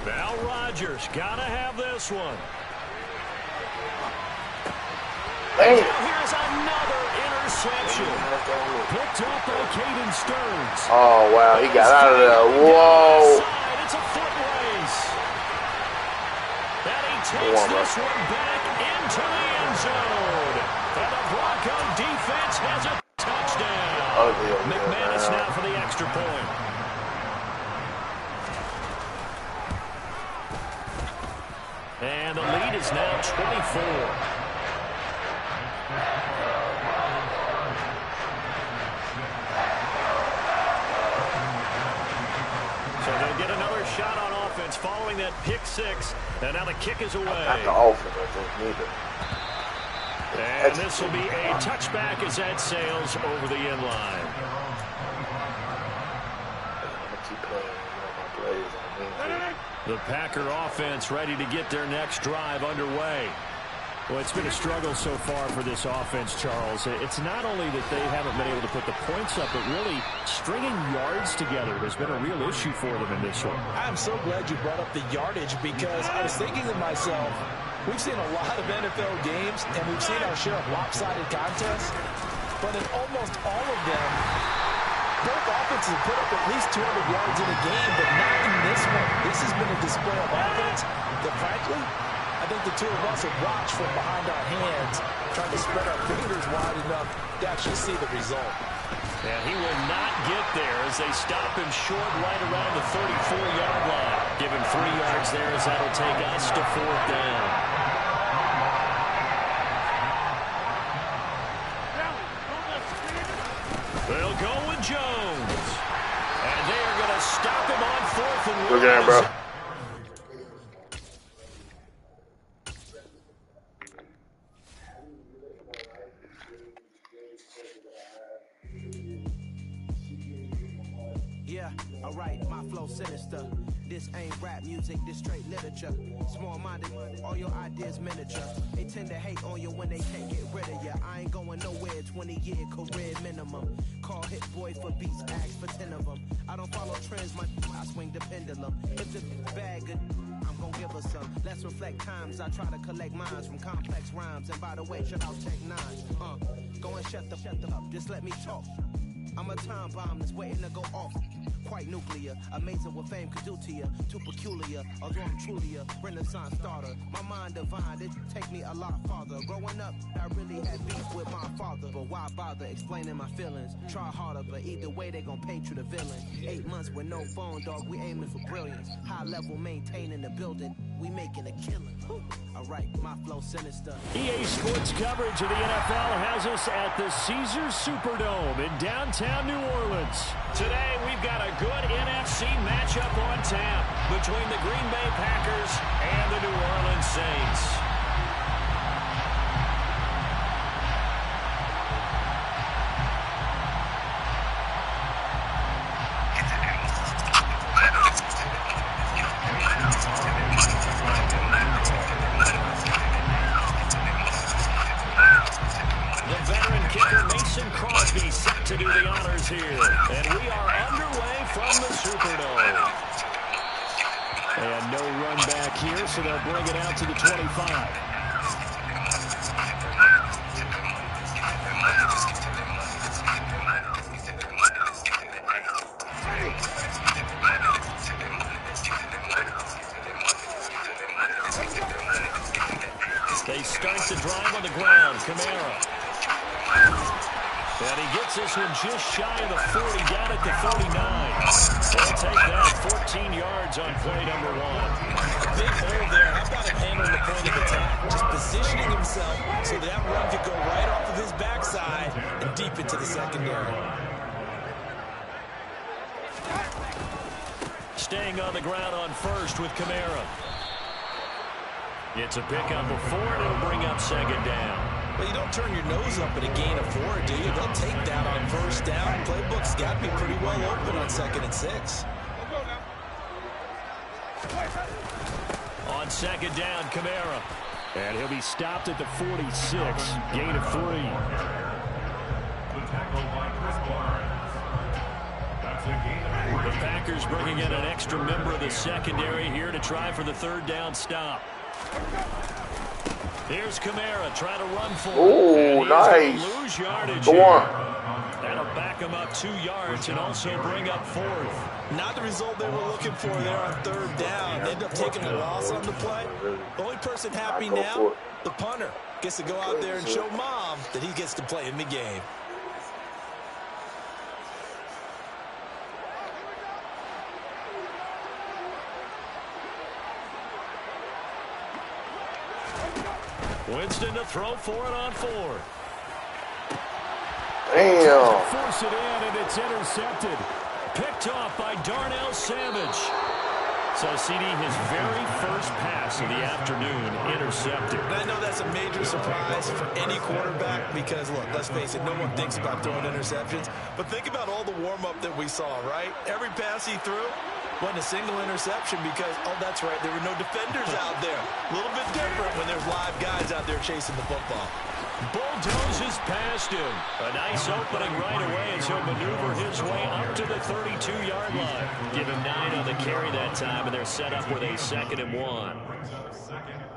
Now Rodgers, gotta have this one. Hey. Here's another interception. Picked up by Caden Stearns. Oh, wow, he got out of there. Whoa. It's a foot race. And he takes this one back into the end zone. And the Bronco defense has a touchdown. McManus now for the extra point. And the lead is now 24. So they'll get another shot on offense following that pick 6. And now the kick is away. Not the offense, I think, neither. And this will be a touchback as that sails over the end line. The Packer offense ready to get their next drive underway. Well, it's been a struggle so far for this offense, Charles. It's not only that they haven't been able to put the points up, but really stringing yards together has been a real issue for them in this one. I'm so glad you brought up the yardage because I was thinking to myself, we've seen a lot of NFL games and we've seen our share of lopsided contests, but in almost all of them, both offenses have put up at least 200 yards in a game, but not in this one. This has been a display of offense that, frankly, I think the two of us have watched from behind our hands, trying to spread our fingers wide enough to actually see the result. And he will not get there as they stop him short right around the 34-yard line. Give him 3 yards there as that'll take us to 4th down. They'll go with Jones. And they are going to stop him on 4th and 1. Good game, bro. Yeah, alright, my flow sinister. This ain't rap music, this straight literature. Small-minded, all your ideas miniature. They tend to hate on you when they can't get rid of you. I ain't going nowhere, 20-year career minimum. Call Hit Boy for beats, ask for 10 of them. I don't follow trends, I swing the pendulum. If the bag good, I'm gonna give her some. Let's reflect times, I try to collect minds from complex rhymes. And by the way, shout out Tech 9. Go and shut the up, just let me talk. I'm a time bomb that's waiting to go off. quite nuclear. Amazing what fame could do to you. Too peculiar, although I'm truly a Renaissance starter. My mind divine, it take me a lot farther. Growing up, I really had beef with my father. But why bother explaining my feelings? Try harder, but either way they gon' paint you the villain. 8 months with no phone, dog, we aiming for brilliance. High level maintaining the building, we making a killing. Alright, my flow sinister. EA Sports coverage of the NFL has us at the Caesars Superdome in downtown New Orleans. Today, we've got a good NFC matchup on tap between the Green Bay Packers and the New Orleans Saints. To do the honors here, and we are underway from the Superdome. And no run back here, so they'll bring it out to the 25. They start the drive on the ground. Kamara. And he gets this one just shy of the 40, down at the 39. They'll take that 14 yards on play number 1. Big hole there. How about him handling the point of attack? Just positioning himself so that run could go right off of his backside and deep into the secondary. Staying on the ground on first with Kamara. It's a pickup of 4, and it'll bring up second down. Well, you don't turn your nose up at a gain of 4, do you? They'll take that on first down. Playbook's got to be pretty well open on 2nd and 6. On second down, Kamara. And he'll be stopped at the 46. Gain of 3. The Packers bringing in an extra member of the secondary here to try for the 3rd down stop. Here's Kamara trying to run for it. Oh, nice. Lose yardage Go here. on. That'll back him up 2 yards and also bring up 4th. Not the result they were looking for there on 3rd down. They end up taking a loss on the play. The only person happy now, the punter, gets to go out there and show mom that he gets to play in the game. Winston to throw for it on 4. Damn. Force it in, and it's intercepted. Picked off by Darnell Savage. So, CD, his very first pass of the afternoon intercepted. And I know that's a major surprise for any quarterback because, look, let's face it, no one thinks about throwing interceptions. But think about all the warm-up that we saw, right? Every pass he threw wasn't a single interception because, oh, that's right, there were no defenders out there. A little bit different when there's live guys out there chasing the football. Bulldozes past him. A nice opening right away as he'll maneuver his way up to the 32-yard line. Give him 9 on the carry that time, and they're set up with a 2nd and 1.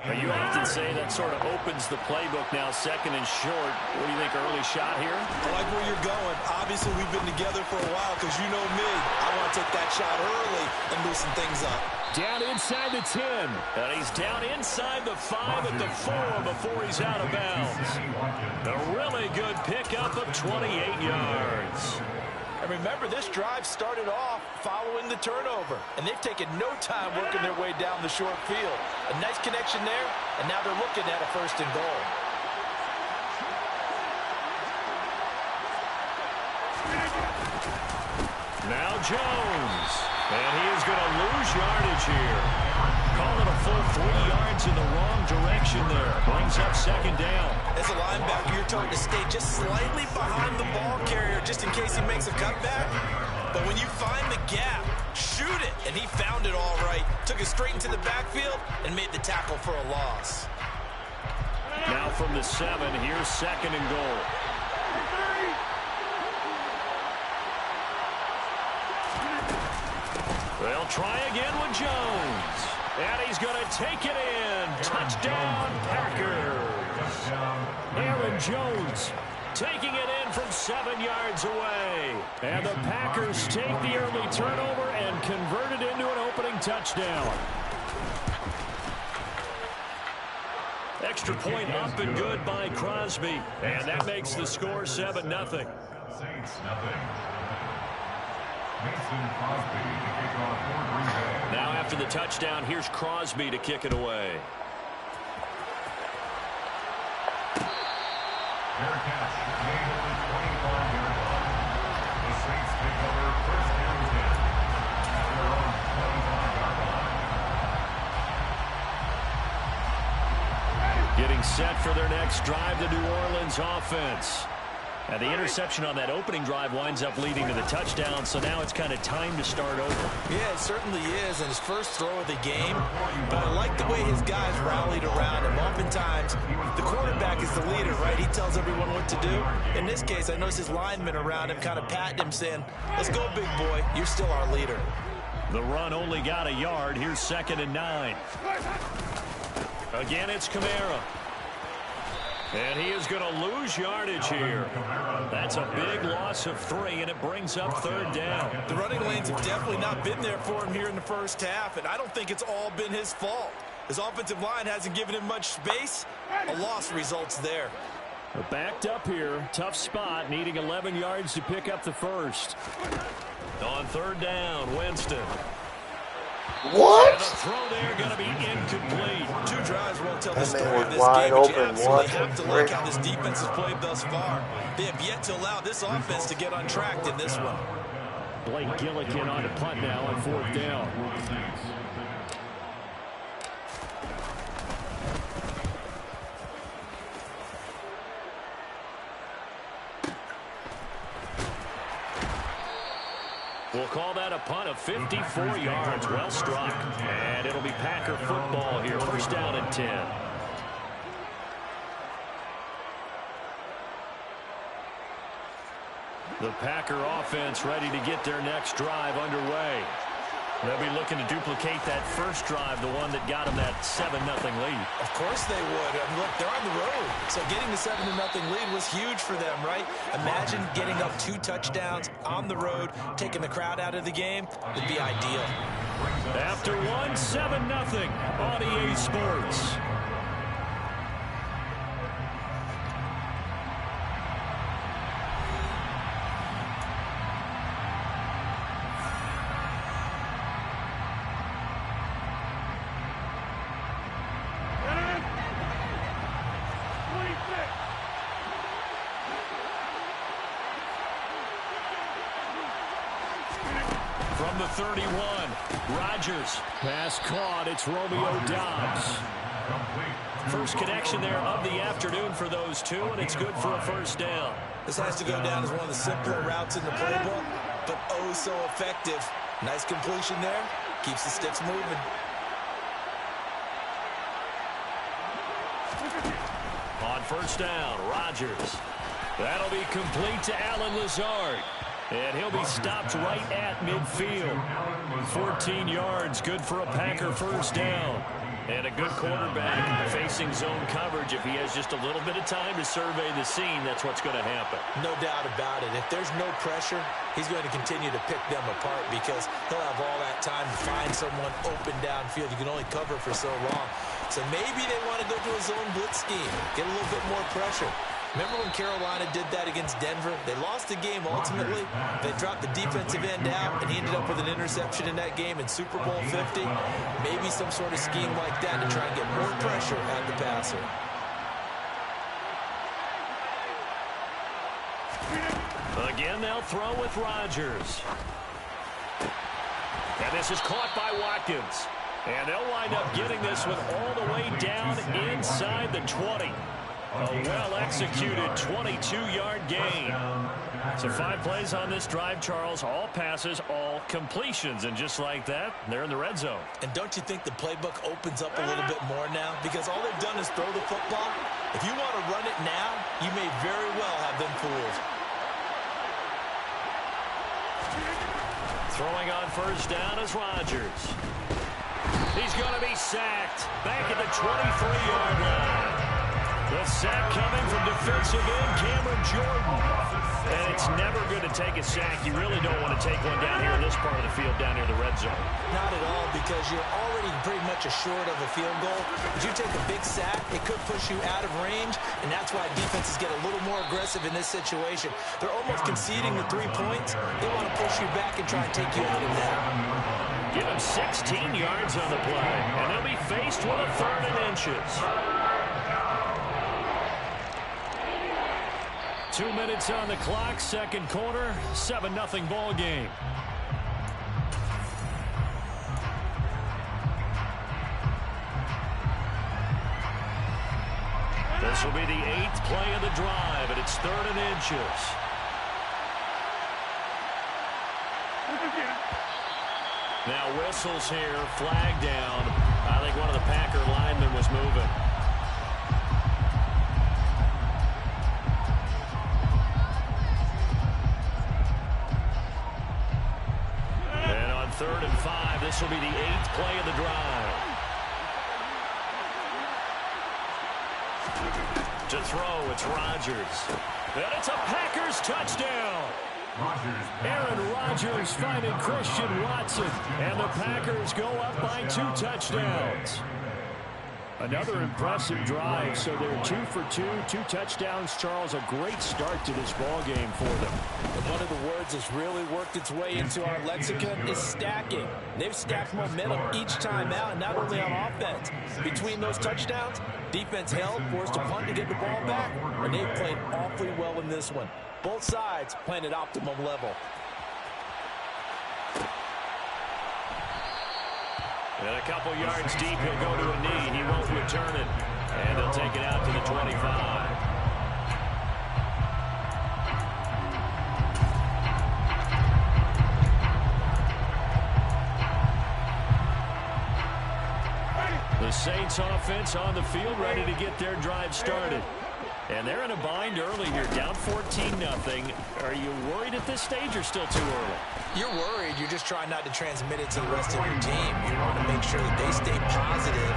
Now, you often say that sort of opens the playbook now, 2nd and short. What do you think, early shot here? I like where you're going. Obviously, we've been together for a while because you know me. I want to take that shot early and loosen things up. Down inside the 10. And he's down inside the 5 at the 4 before he's out of bounds. A really good pickup of 28 yards. And remember, this drive started off following the turnover. And they've taken no time working their way down the short field. A nice connection there, and now they're looking at a 1st and goal. Now Jones. And he is going to lose yardage here. Call it a full 3 yards in the wrong direction there. Brings up 2nd down. As a linebacker, you're told to stay just slightly behind the ball carrier just in case he makes a cutback. But when you find the gap, shoot it. And he found it all right. Took it straight into the backfield and made the tackle for a loss. Now from the 7, here's 2nd and goal. They'll try again with Jones. And he's going to take it in. Touchdown, Packers. Aaron Jones taking it in from 7 yards away. And the Packers take the early turnover and convert it into an opening touchdown. Extra point up and good by Crosby. And that makes the score 7-0. Saints, nothing. Mason Crosby to kick off for Green Bay. Now after the touchdown, here's Crosby to kick it away. Fair catch made at the 25-yard line. The Saints pick over first down 10 at their own 25-yard line. Getting set for their next drive, the New Orleans offense. And the interception on that opening drive winds up leading to the touchdown, so now it's kind of time to start over. Yeah, it certainly is, and his first throw of the game. But I like the way his guys rallied around him. Oftentimes, the quarterback is the leader, right? He tells everyone what to do. In this case, I noticed his linemen around him kind of patting him, saying, let's go, big boy. You're still our leader. The run only got a yard. Here's 2nd and 9. Again, it's Kamara. And he is going to lose yardage here. That's a big loss of 3, and it brings up 3rd down. The running lanes have definitely not been there for him here in the first half, and I don't think it's all been his fault. His offensive line hasn't given him much space. A loss results there. They're backed up here. Tough spot, needing 11 yards to pick up the first. On 3rd down, Winston. What? And the throw there going to be incomplete. 2 drives won't tell the That story man of was this wide game, but you open. absolutely What have to the look frick? how this defense has played thus far. They have yet to allow this offense to get untracked in this one. Blake Gillikin on the punt now on 4th down. We'll call that a punt of 54 yards. Well struck. And it'll be Packer football here. 1st down and 10. The Packer offense ready to get their next drive underway. They'll be looking to duplicate that first drive, the one that got them that 7-0 lead. Of course they would. I mean, look, they're on the road. So getting the 7-0 lead was huge for them, right? Imagine getting up 2 touchdowns on the road, taking the crowd out of the game. Would be ideal. After 7-0 on EA Sports. From the 31, Rodgers. Pass caught. It's Romeo Doubs. First connection there of the afternoon for those two, and it's good for a 1st down. This has to go down as one of the simpler routes in the playbook, but oh so effective. Nice completion there. Keeps the sticks moving. On 1st down, Rodgers. That'll be complete to Allen Lazard. And he'll be stopped right at midfield. 14 yards, good for a Packer 1st down. And a good quarterback facing zone coverage. If he has just a little bit of time to survey the scene, that's what's going to happen. No doubt about it. If there's no pressure, he's going to continue to pick them apart because he'll have all that time to find someone open downfield. You can only cover for so long. So maybe they want to go to a zone blitz scheme, get a little bit more pressure. Remember when Carolina did that against Denver? They lost the game ultimately. They dropped the defensive end out, and he ended up with an interception in that game in Super Bowl 50. Maybe some sort of scheme like that to try and get more pressure at the passer. Again, they'll throw with Rodgers. And this is caught by Watkins. And they'll wind up getting this one all the way down inside the 20. A well-executed 22-yard gain. So 5 plays on this drive, Charles. All passes, all completions. And just like that, they're in the red zone. And don't you think the playbook opens up a little bit more now? Because all they've done is throw the football. If you want to run it now, you may very well have them fooled. Throwing on 1st down is Rodgers. He's going to be sacked back at the 23-yard line. The sack coming from defensive end Cameron Jordan. And it's never good to take a sack. You really don't want to take one down here in this part of the field, down near the red zone. Not at all, because you're already pretty much assured of a field goal. If you take a big sack, it could push you out of range, and that's why defenses get a little more aggressive in this situation. They're almost conceding the 3 points. They want to push you back and try and take you out of that. Give him 16 yards on the play, and they'll be faced with a 3rd and inches. 2 minutes on the clock, second quarter, 7-0 ball game. This will be the 8th play of the drive, and it's 3rd and inches. Now whistles here, flag down. I think one of the Packer linemen was moving. And on 3rd and 5, this will be the 8th play of the drive. To throw, it's Rodgers. And it's a Packers touchdown. Aaron Rodgers finding Christian Watson. And the Packers go up by 2 touchdowns. Another impressive drive, so they're 2 for 2, 2 touchdowns. Charles, a great start to this ball game for them. And one of the words that's really worked its way into our lexicon is stacking. They've stacked momentum each time out, and not only on offense. Between those touchdowns, defense held, forced a punt to get the ball back, and they've played awfully well in this one. Both sides playing at optimum level. And a couple yards deep, he'll go to a knee. He won't return it. And he'll take it out to the 25. The Saints offense on the field, ready to get their drive started. And they're in a bind early here, down 14-0. Are you worried at this stage or still too early? You're worried. You're just trying not to transmit it to the rest of your team. You want to make sure that they stay positive.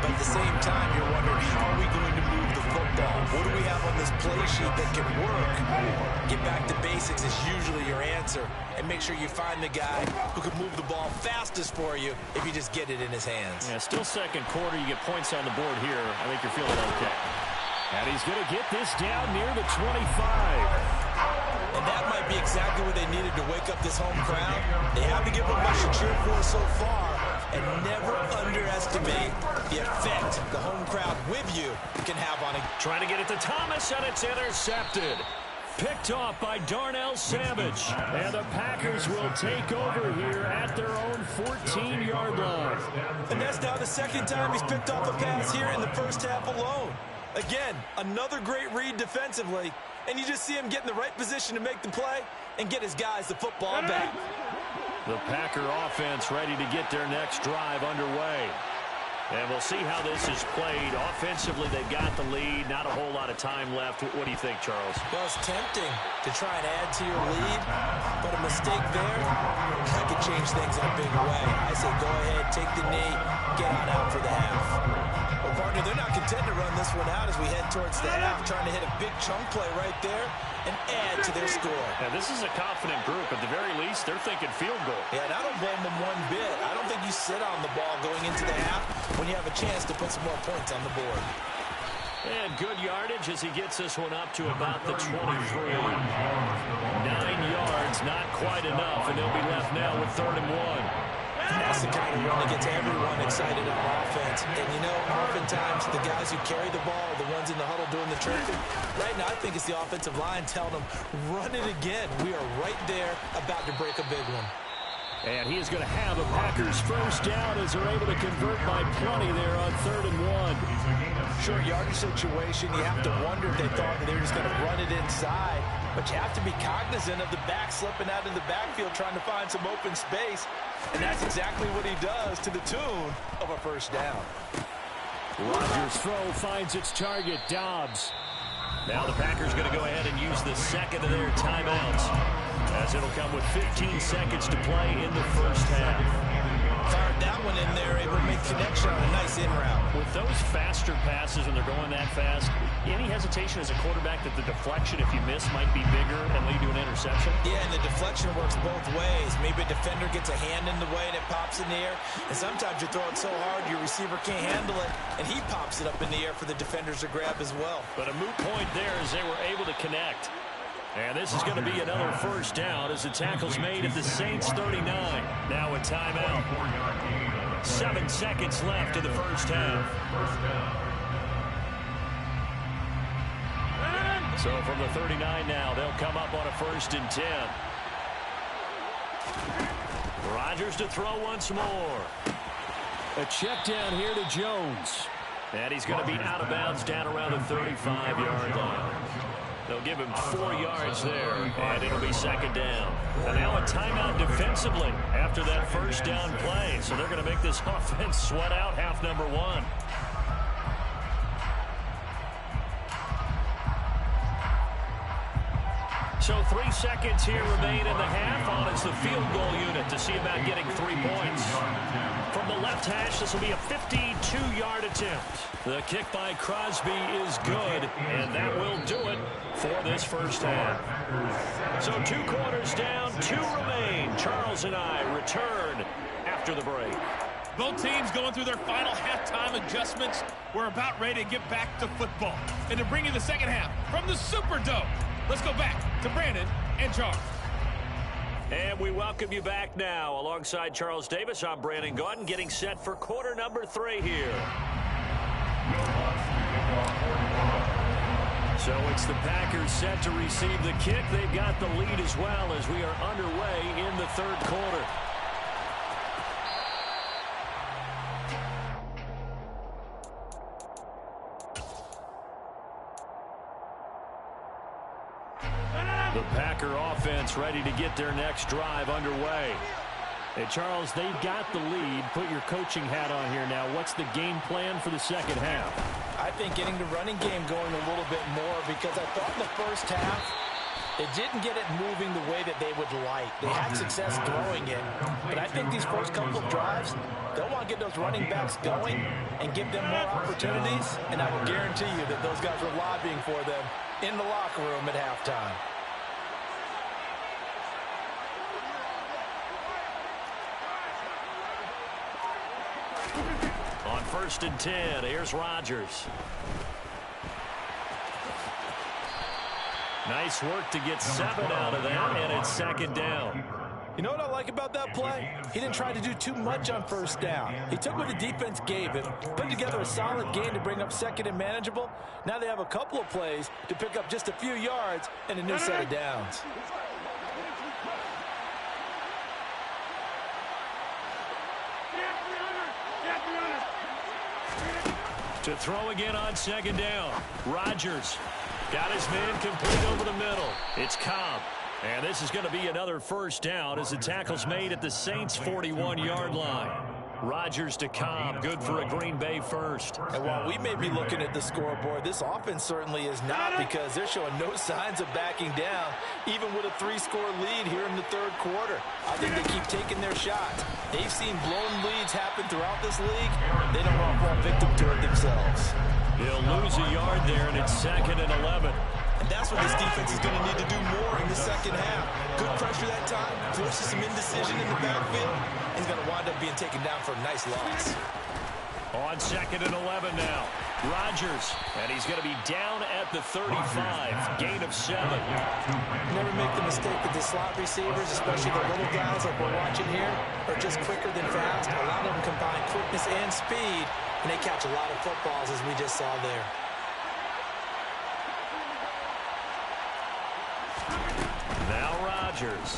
But at the same time, you're wondering, how are we going to move the football? What do we have on this play sheet that can work? Get back to basics is usually your answer. And make sure you find the guy who can move the ball fastest for you if you just get it in his hands. Yeah, still second quarter. You get points on the board here. I think you're feeling okay. And he's going to get this down near the 25. And that might be exactly what they needed to wake up this home crowd. They have to give them much to cheer for so far. And never underestimate the effect the home crowd with you can have on it. Trying to get it to Thomas, and it's intercepted. Picked off by Darnell Savage. And the Packers will take over here at their own 14-yard line. And that's now the second time he's picked off a pass here in the first half alone. Again, another great read defensively, and you just see him get in the right position to make the play and get his guys the football back. The Packer offense ready to get their next drive underway. And we'll see how this is played. Offensively, they've got the lead. Not a whole lot of time left. What do you think, Charles? Well, it's tempting to try and add to your lead, but a mistake there, that could change things in a big way. I say go ahead, take the knee, get on out for the half. Well, partner, they're not content to run this one out as we head towards the half, trying to hit a big chunk play right there and add to their score. Now, this is a confident group. At the very least, they're thinking field goal. Yeah, and I don't blame them one bit. I don't think you sit on the ball going into the half when you have a chance to put some more points on the board. And good yardage as he gets this one up to about the 23. 9 yards, not quite enough, and they'll be left now with 3rd and 1. That's the kind of run that gets everyone excited on offense. And, you know, oftentimes the guys who carry the ball are the ones in the huddle doing the tricking. Right now, I think it's the offensive line telling them, run it again. We are right there about to break a big one. And he is going to have a Packers first down as they're able to convert by plenty there on 3rd and 1. Short yardage situation, you have to wonder if they thought that they were just going to run it inside. But you have to be cognizant of the back slipping out of the backfield trying to find some open space. And that's exactly what he does to the tune of a first down. Rodgers' throw finds its target, Dobbs. Now the Packers going to go ahead and use the second of their timeouts, as it'll come with 15 seconds to play in the first half. Fired that one in there, able to make connection on a nice in route. With those those faster passes when they're going that fast, any hesitation as a quarterback that the deflection, if you miss, might be bigger and lead to an interception? Yeah, and the deflection works both ways. Maybe a defender gets a hand in the way and it pops in the air. And sometimes you throw it so hard your receiver can't handle it, and he pops it up in the air for the defenders to grab as well. But a moot point there as they were able to connect. And this is going to be another first down as the tackle's made at the Saints 39. Now a timeout. 7 seconds left in the first half. So from the 39 now, they'll come up on a 1st and 10. Rodgers to throw once more. A check down here to Jones. And he's going to be out of bounds down around the 35-yard line. They'll give him 4 yards there, and it'll be 2nd down. And now a timeout defensively after that first down play. So they're going to make this offense sweat out half number 1. So 3 seconds here remain in the half. On is the field goal unit to see about getting 3 points. From the left hash, this will be a 52-yard attempt. The kick by Crosby is good, and that will do it for this first half. So 2 quarters down, 2 remain. Charles and I return after the break. Both teams going through their final halftime adjustments. We're about ready to get back to football. And to bring you the second half from the Superdome, let's go back to Brandon and Charles. And we welcome you back now. Alongside Charles Davis, I'm Brandon Gaudin, getting set for quarter number 3 here. So it's the Packers set to receive the kick. They've got the lead as well as we are underway in the 3rd quarter. The Packer offense ready to get their next drive underway. Hey, Charles, they've got the lead. Put your coaching hat on here now. What's the game plan for the second half? I think getting the running game going a little bit more, because I thought in the first half they didn't get it moving the way that they would like. They had success throwing it, but I think these first couple of drives, they'll want to get those running backs going and give them more opportunities, and I will guarantee you that those guys were lobbying for them in the locker room at halftime. On 1st and 10, here's Rodgers. Nice work to get 7 out of that, and it's 2nd down. You know what I like about that play? He didn't try to do too much on 1st down. He took what the defense gave him, put together a solid game to bring up 2nd and manageable. Now they have a couple of plays to pick up just a few yards and a new set of downs. To throw again on 2nd down. Rodgers got his man complete over the middle. It's Cobb. And this is going to be another first down as the tackle's made at the Saints' 41-yard line. Rodgers to Cobb, good for a Green Bay first. And while we may be looking at the scoreboard, this offense certainly is not, because they're showing no signs of backing down, even with a 3-score lead here in the 3rd quarter. I think they keep taking their shots. They've seen blown leads happen throughout this league. They don't want to fall victim to it themselves. He'll lose a yard there, and it's 2nd and 11. And that's what this defense is going to need to do more in the second half. Good pressure that time, forces some indecision in the backfield. He's going to wind up being taken down for a nice loss. On 2nd and 11 now. Rodgers, and he's going to be down at the 35. Gain of 7. Never make the mistake with the slot receivers, especially the little guys like we're watching here, are just quicker than fast. A lot of them combine quickness and speed, and they catch a lot of footballs, as we just saw there. Now Rodgers.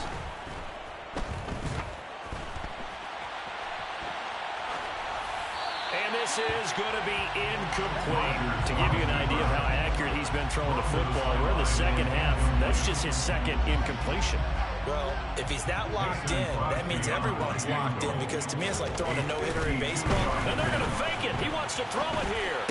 And this is going to be incomplete. To give you an idea of how accurate he's been throwing the football, we're in the second half. That's just his 2nd incompletion. Well, if he's that locked in, that means everyone's locked in, because to me it's like throwing a no-hitter in baseball. And they're going to fake it. He wants to throw it here.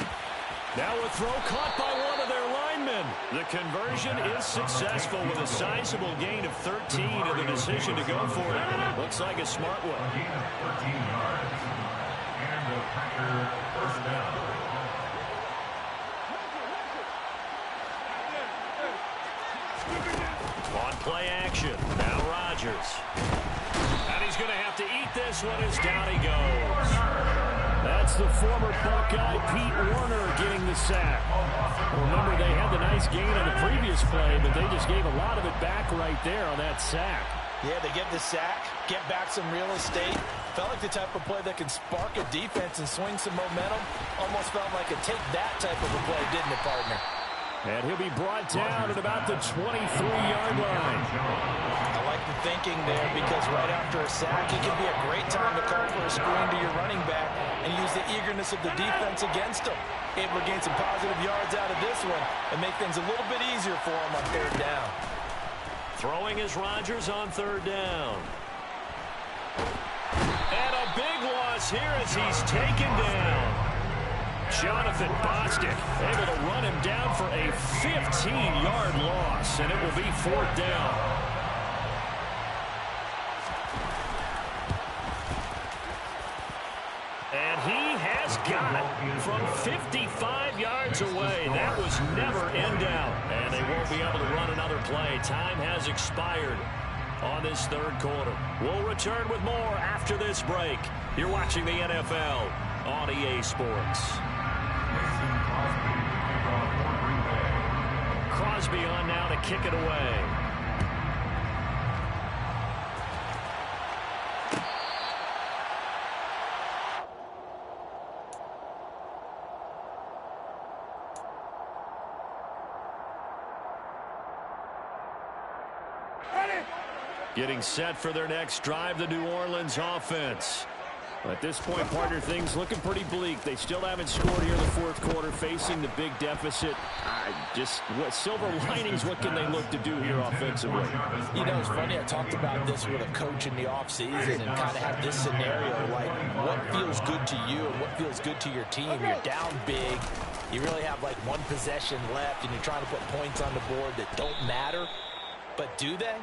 Now a throw caught by one of their linemen. The conversion is successful with a sizable gain of 13 and the decision to go for it. Looks like a smart one. Gain of 13 yards. And the Packer first down. Play action. Now Rodgers. And he's going to have to eat this one as down he goes. That's the former Buckeye Pete Werner getting the sack. Remember, they had the nice gain on the previous play, but they just gave a lot of it back right there on that sack. Yeah, they get the sack, get back some real estate. Felt like the type of play that can spark a defense and swing some momentum. Almost felt like a take that type of a play, didn't it, partner? And he'll be brought down at about the 23-yard line. I like the thinking there because right after a sack, it can be a great time to call for a screen to your running back and use the eagerness of the defense against him. Able to gain some positive yards out of this one and make things a little bit easier for him on third down. Throwing is Rodgers on third down. And a big loss here as he's taken down. Jonathan Bostic able to run him down for a 15-yard loss, and it will be fourth down. And he has got it from 55 yards away. That was never in doubt. And they won't be able to run another play. Time has expired on this third quarter. We'll return with more after this break. You're watching the NFL on EA Sports. Crosby on now to kick it away. Getting set for their next drive, the New Orleans offense. At this point, partner, things looking pretty bleak. They still haven't scored here in the fourth quarter, facing the big deficit. What silver linings, what can they look to do here offensively? You know, it's funny, I talked about this with a coach in the offseason and kind of had this scenario, like what feels good to you and what feels good to your team. You're down big. You really have like one possession left, and you're trying to put points on the board that don't matter. But do they?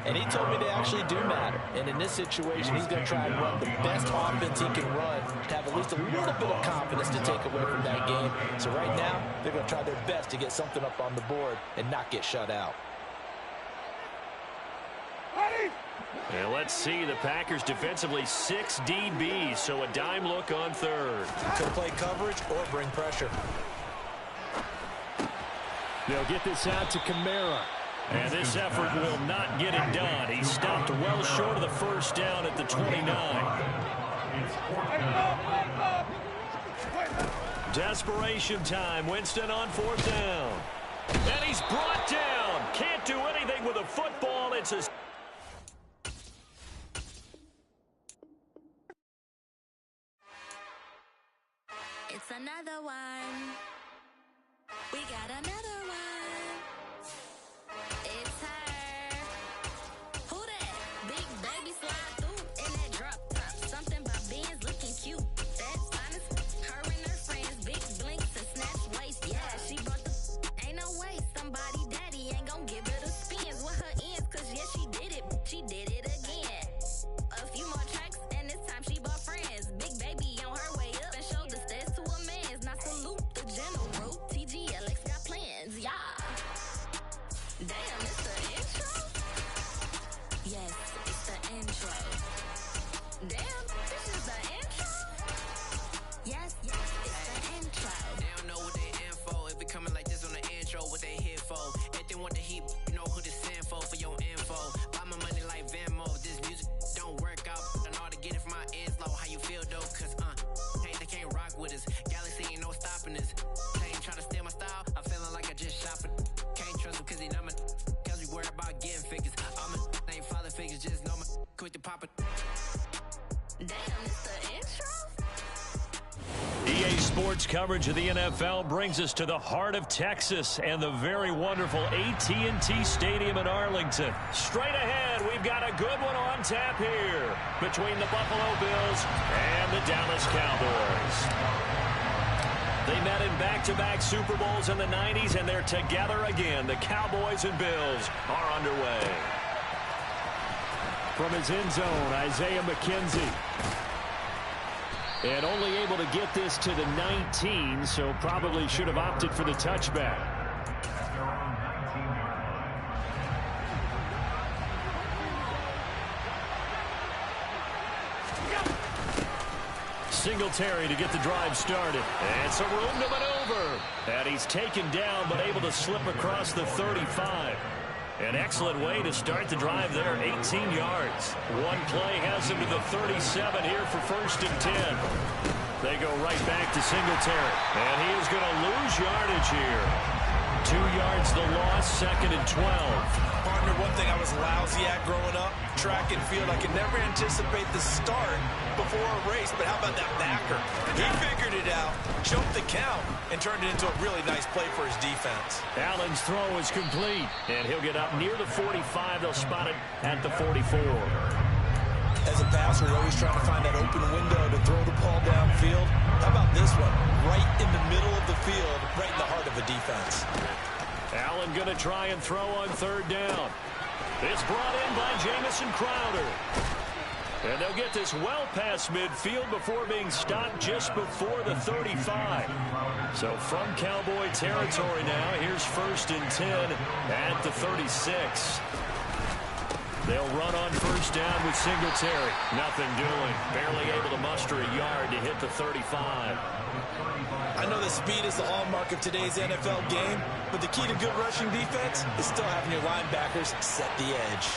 And he told me they actually do matter. And in this situation, he's going to try and run the best offense he can run to have at least a little bit of confidence to take away from that game. So right now, they're going to try their best to get something up on the board and not get shut out. And let's see, the Packers defensively 6 DBs, so a dime look on third. Could play coverage or bring pressure. They'll get this out to Kamara. And this effort will not get it done. He stopped well short of the first down at the 29. Desperation time. Winston on fourth down. And he's brought down. Can't do anything with a football. It's a... It's another one. We got another one. It's her. Who that? Big baby slide through in that drop top. Something about Ben's looking cute. That's honest. Her and her friends, big blinks and snatch waist. Yeah, she brought the... Ain't no way somebody daddy ain't gonna give her the spins with her ends. Cause yeah, she did it. She did it again. A few more tracks and this time she bought friends. Big baby on her way up and showed the stairs to a man's. Now salute the general. TGLX got plans. Yeah. Damn, it's the intro? Yes, it's the intro. Damn, this is the intro? Yes, it's the intro. They don't know what they in for. If it coming like this on the intro, what they here for. If they want the heat, you know who to send for your info. Buy my money like Venmo. This music don't work out. I know how to get it from my ends low. How you feel though? Cause they can't rock with us. Galaxy ain't no stopping us. They ain't trying to steal my style. I'm feeling like I just shopping. Can't trust him cause he not my... Cause we worried about getting figures. All my ain't father figures, just know my... Quick to pop it. Damn, it's the intro? EA Sports coverage of the NFL brings us to the heart of Texas and the very wonderful AT&T Stadium in Arlington. Straight ahead, we've got a good one on tap here between the Buffalo Bills and the Dallas Cowboys. They met in back-to-back Super Bowls in the 90s, and they're together again. The Cowboys and Bills are underway. From his end zone, Isaiah McKenzie. And only able to get this to the 19, so probably should have opted for the touchback. Singletary to get the drive started. And some room to maneuver. And he's taken down, but able to slip across the 35. An excellent way to start the drive there, 18 yards. One play has him to the 37 here for 1st and 10. They go right back to Singletary. And he is going to lose yardage here. 2 yards the loss, 2nd and 12. Partner, one thing I was lousy at growing up, track and field, I could never anticipate the start before a race, but how about that backer? He figured it out, jumped the count, and turned it into a really nice play for his defense. Allen's throw is complete, and he'll get up near the 45. They'll spot it at the 44. As a passer, you're always trying to find that open window to throw the ball downfield. How about this one? Right in the middle of the field, right in the heart of a defense. Allen going to try and throw on 3rd down. It's brought in by Jamison Crowder. And they'll get this well past midfield before being stopped just before the 35. So from Cowboy territory now, here's 1st and 10 at the 36. They'll run on 1st down with Singletary. Nothing doing. Barely able to muster a yard to hit the 35. I know that speed is the hallmark of today's NFL game, but the key to good rushing defense is still having your linebackers set the edge.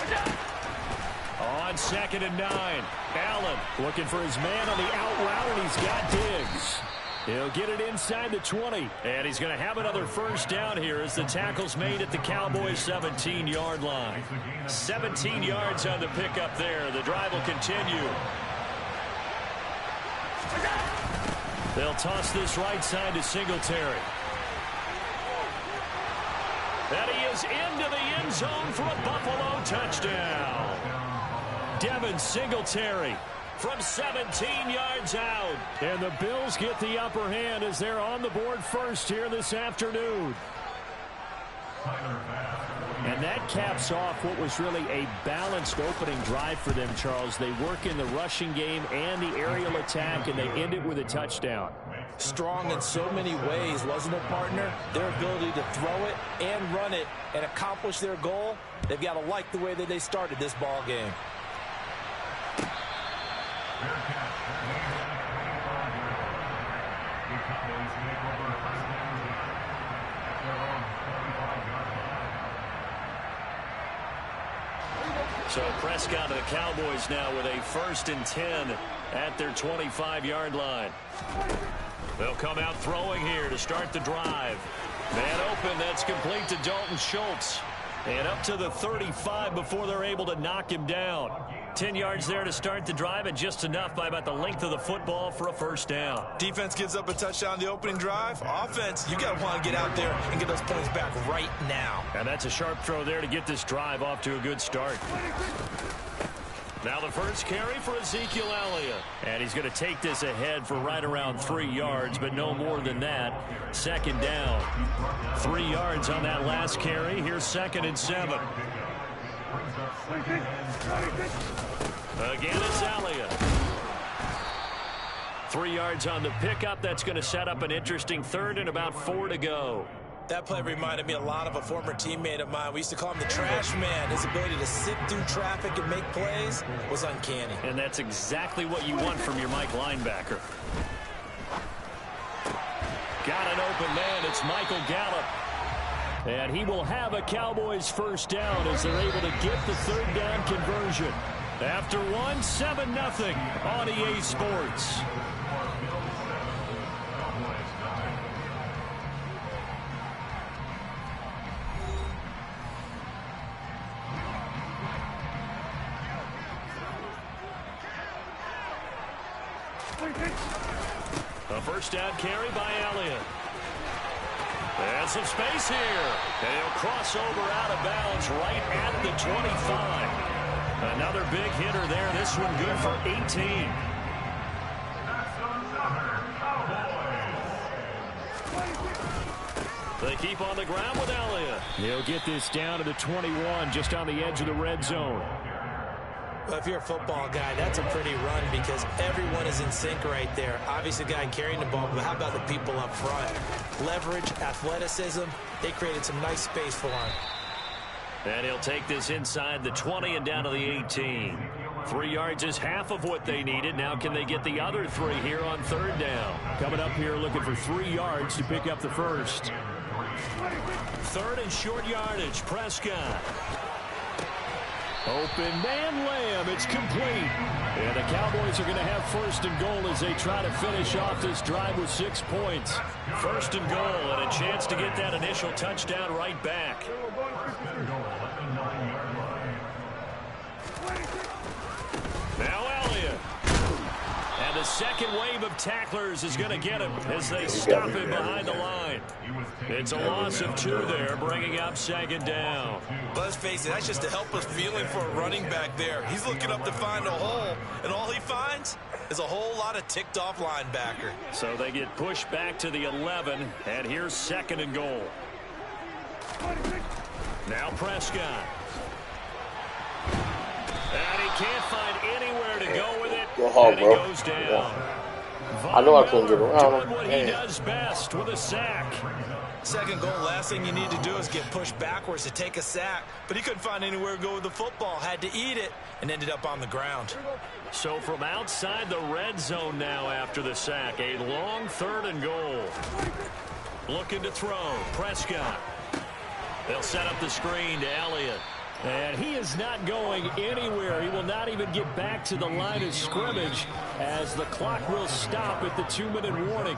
On 2nd and 9, Allen looking for his man on the out route, and he's got Diggs. He'll get it inside the 20, and he's going to have another 1st down here as the tackle's made at the Cowboys' 17-yard line. 17 yards on the pickup there. The drive will continue. They'll toss this right side to Singletary. And he is into the end zone for a Buffalo touchdown. Devin Singletary from 17 yards out. And the Bills get the upper hand as they're on the board first here this afternoon. And that caps off what was really a balanced opening drive for them, Charles. They work in the rushing game and the aerial attack, and they end it with a touchdown. Strong in so many ways, wasn't it, partner? Their ability to throw it and run it and accomplish their goal, they've got to like the way that they started this ball game. So Prescott and the Cowboys now with a 1st and 10 at their 25-yard line. They'll come out throwing here to start the drive. Man open, that's complete to Dalton Schultz. And up to the 35 before they're able to knock him down. 10 yards there to start the drive, and just enough by about the length of the football for a 1st down. Defense gives up a touchdown on the opening drive. Offense, you got to want to get out there and get those points back right now. And that's a sharp throw there to get this drive off to a good start. Now the first carry for Ezekiel Elliott. And he's going to take this ahead for right around 3 yards, but no more than that. 2nd down. 3 yards on that last carry. Here's 2nd and 7. Again, it's Elliott. 3 yards on the pickup. That's going to set up an interesting 3rd and about 4 to go. That play reminded me a lot of a former teammate of mine. We used to call him the trash man. His ability to sit through traffic and make plays was uncanny. And that's exactly what you want from your Mike linebacker. Got an open man. It's Michael Gallup. And he will have a Cowboys 1st down as they're able to get the 3rd down conversion. After one, 7-0 on EA Sports. A 1st down carry by Elliott. And some space here. And he'll cross over out of bounds right at the 25. Another big hitter there. This one good for 18. They keep on the ground with Elliott. He'll get this down to the 21, just on the edge of the red zone. Well, if you're a football guy, that's a pretty run because everyone is in sync right there. Obviously, the guy carrying the ball, but how about the people up front? Leverage, athleticism, they created some nice space for him. And he'll take this inside the 20 and down to the 18. 3 yards is half of what they needed. Now can they get the other 3 here on 3rd down? Coming up here looking for 3 yards to pick up the first. 3rd and short yardage. Prescott. Open man Lamb. It's complete. And the Cowboys are going to have 1st and goal as they try to finish off this drive with 6 points. 1st and goal and a chance to get that initial touchdown right back. Now Elliott. And the second wave of tacklers is going to get him as they stop him behind the line. It's a loss of 2 there, bringing up 2nd down. Let's face it, that's just a helpless feeling for a running back there. He's looking up to find a hole, and all he finds is a whole lot of ticked-off linebacker. So they get pushed back to the 11, and here's 2nd and goal. Now Prescott. And he can't find anywhere to go with it. Go hard, and he bro. goes down. I know I couldn't get around doing him. what he does best with a sack. 2nd goal, last thing you need to do is get pushed backwards to take a sack. But he couldn't find anywhere to go with the football, had to eat it, and ended up on the ground. So from outside the red zone now after the sack, a long 3rd and goal. Looking to throw, Prescott. They'll set up the screen to Elliott. And he is not going anywhere. He will not even get back to the line of scrimmage as the clock will stop at the 2-minute warning.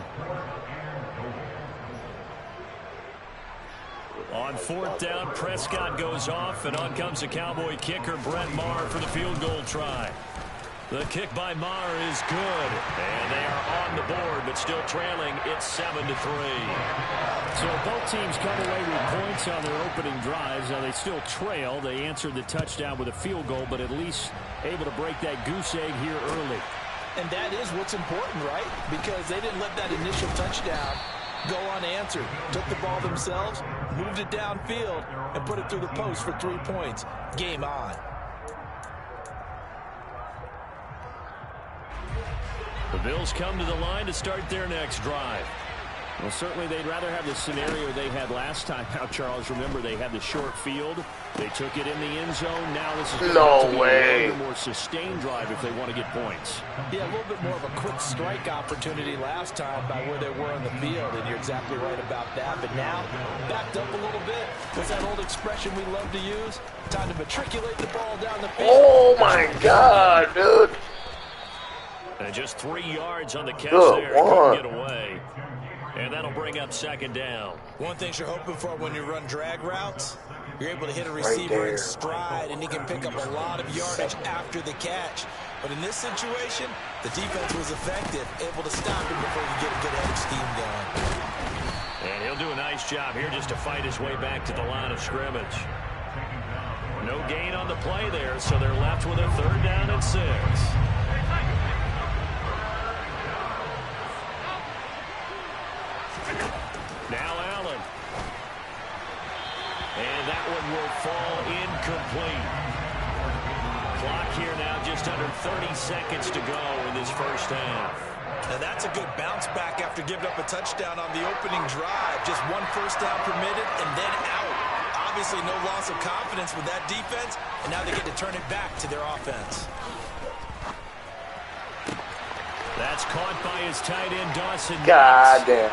On 4th down, Prescott goes off, and on comes the Cowboy kicker, Brett Maher, for the field goal try. The kick by Maher is good, and they are on the board, but still trailing. It's 7-3. So both teams come away with points on their opening drives. Now they still trail. They answered the touchdown with a field goal, but at least able to break that goose egg here early. And that is what's important, right? Because they didn't let that initial touchdown go unanswered. Took the ball themselves, moved it downfield, and put it through the post for 3 points. Game on. The Bills come to the line to start their next drive. Well, certainly they'd rather have the scenario they had last time out, Charles. Remember, they had the short field. They took it in the end zone. Now this is no way. A more sustained drive if they want to get points. Yeah, a little bit more of a quick strike opportunity last time by where they were on the field, and you're exactly right about that. But now, backed up a little bit. What's that old expression we love to use? Time to matriculate the ball down the field. Oh, my God, dude. And just 3 yards on the catch there. Couldn't get away. And that'll bring up 2nd down. One thing you're hoping for when you run drag routes, you're able to hit a receiver in stride, and he can pick up a lot of yardage after the catch. But in this situation, the defense was effective, able to stop him before you get a good headed scheme going. And he'll do a nice job here just to fight his way back to the line of scrimmage. No gain on the play there, so they're left with a 3rd down and 6. Now Allen. And that one will fall incomplete. Clock here now just under 30 seconds to go in this first half. And that's a good bounce back after giving up a touchdown on the opening drive. Just 1 first down permitted and then out. Obviously no loss of confidence with that defense, and now they get to turn it back to their offense. That's caught by his tight end, Dawson. God damn.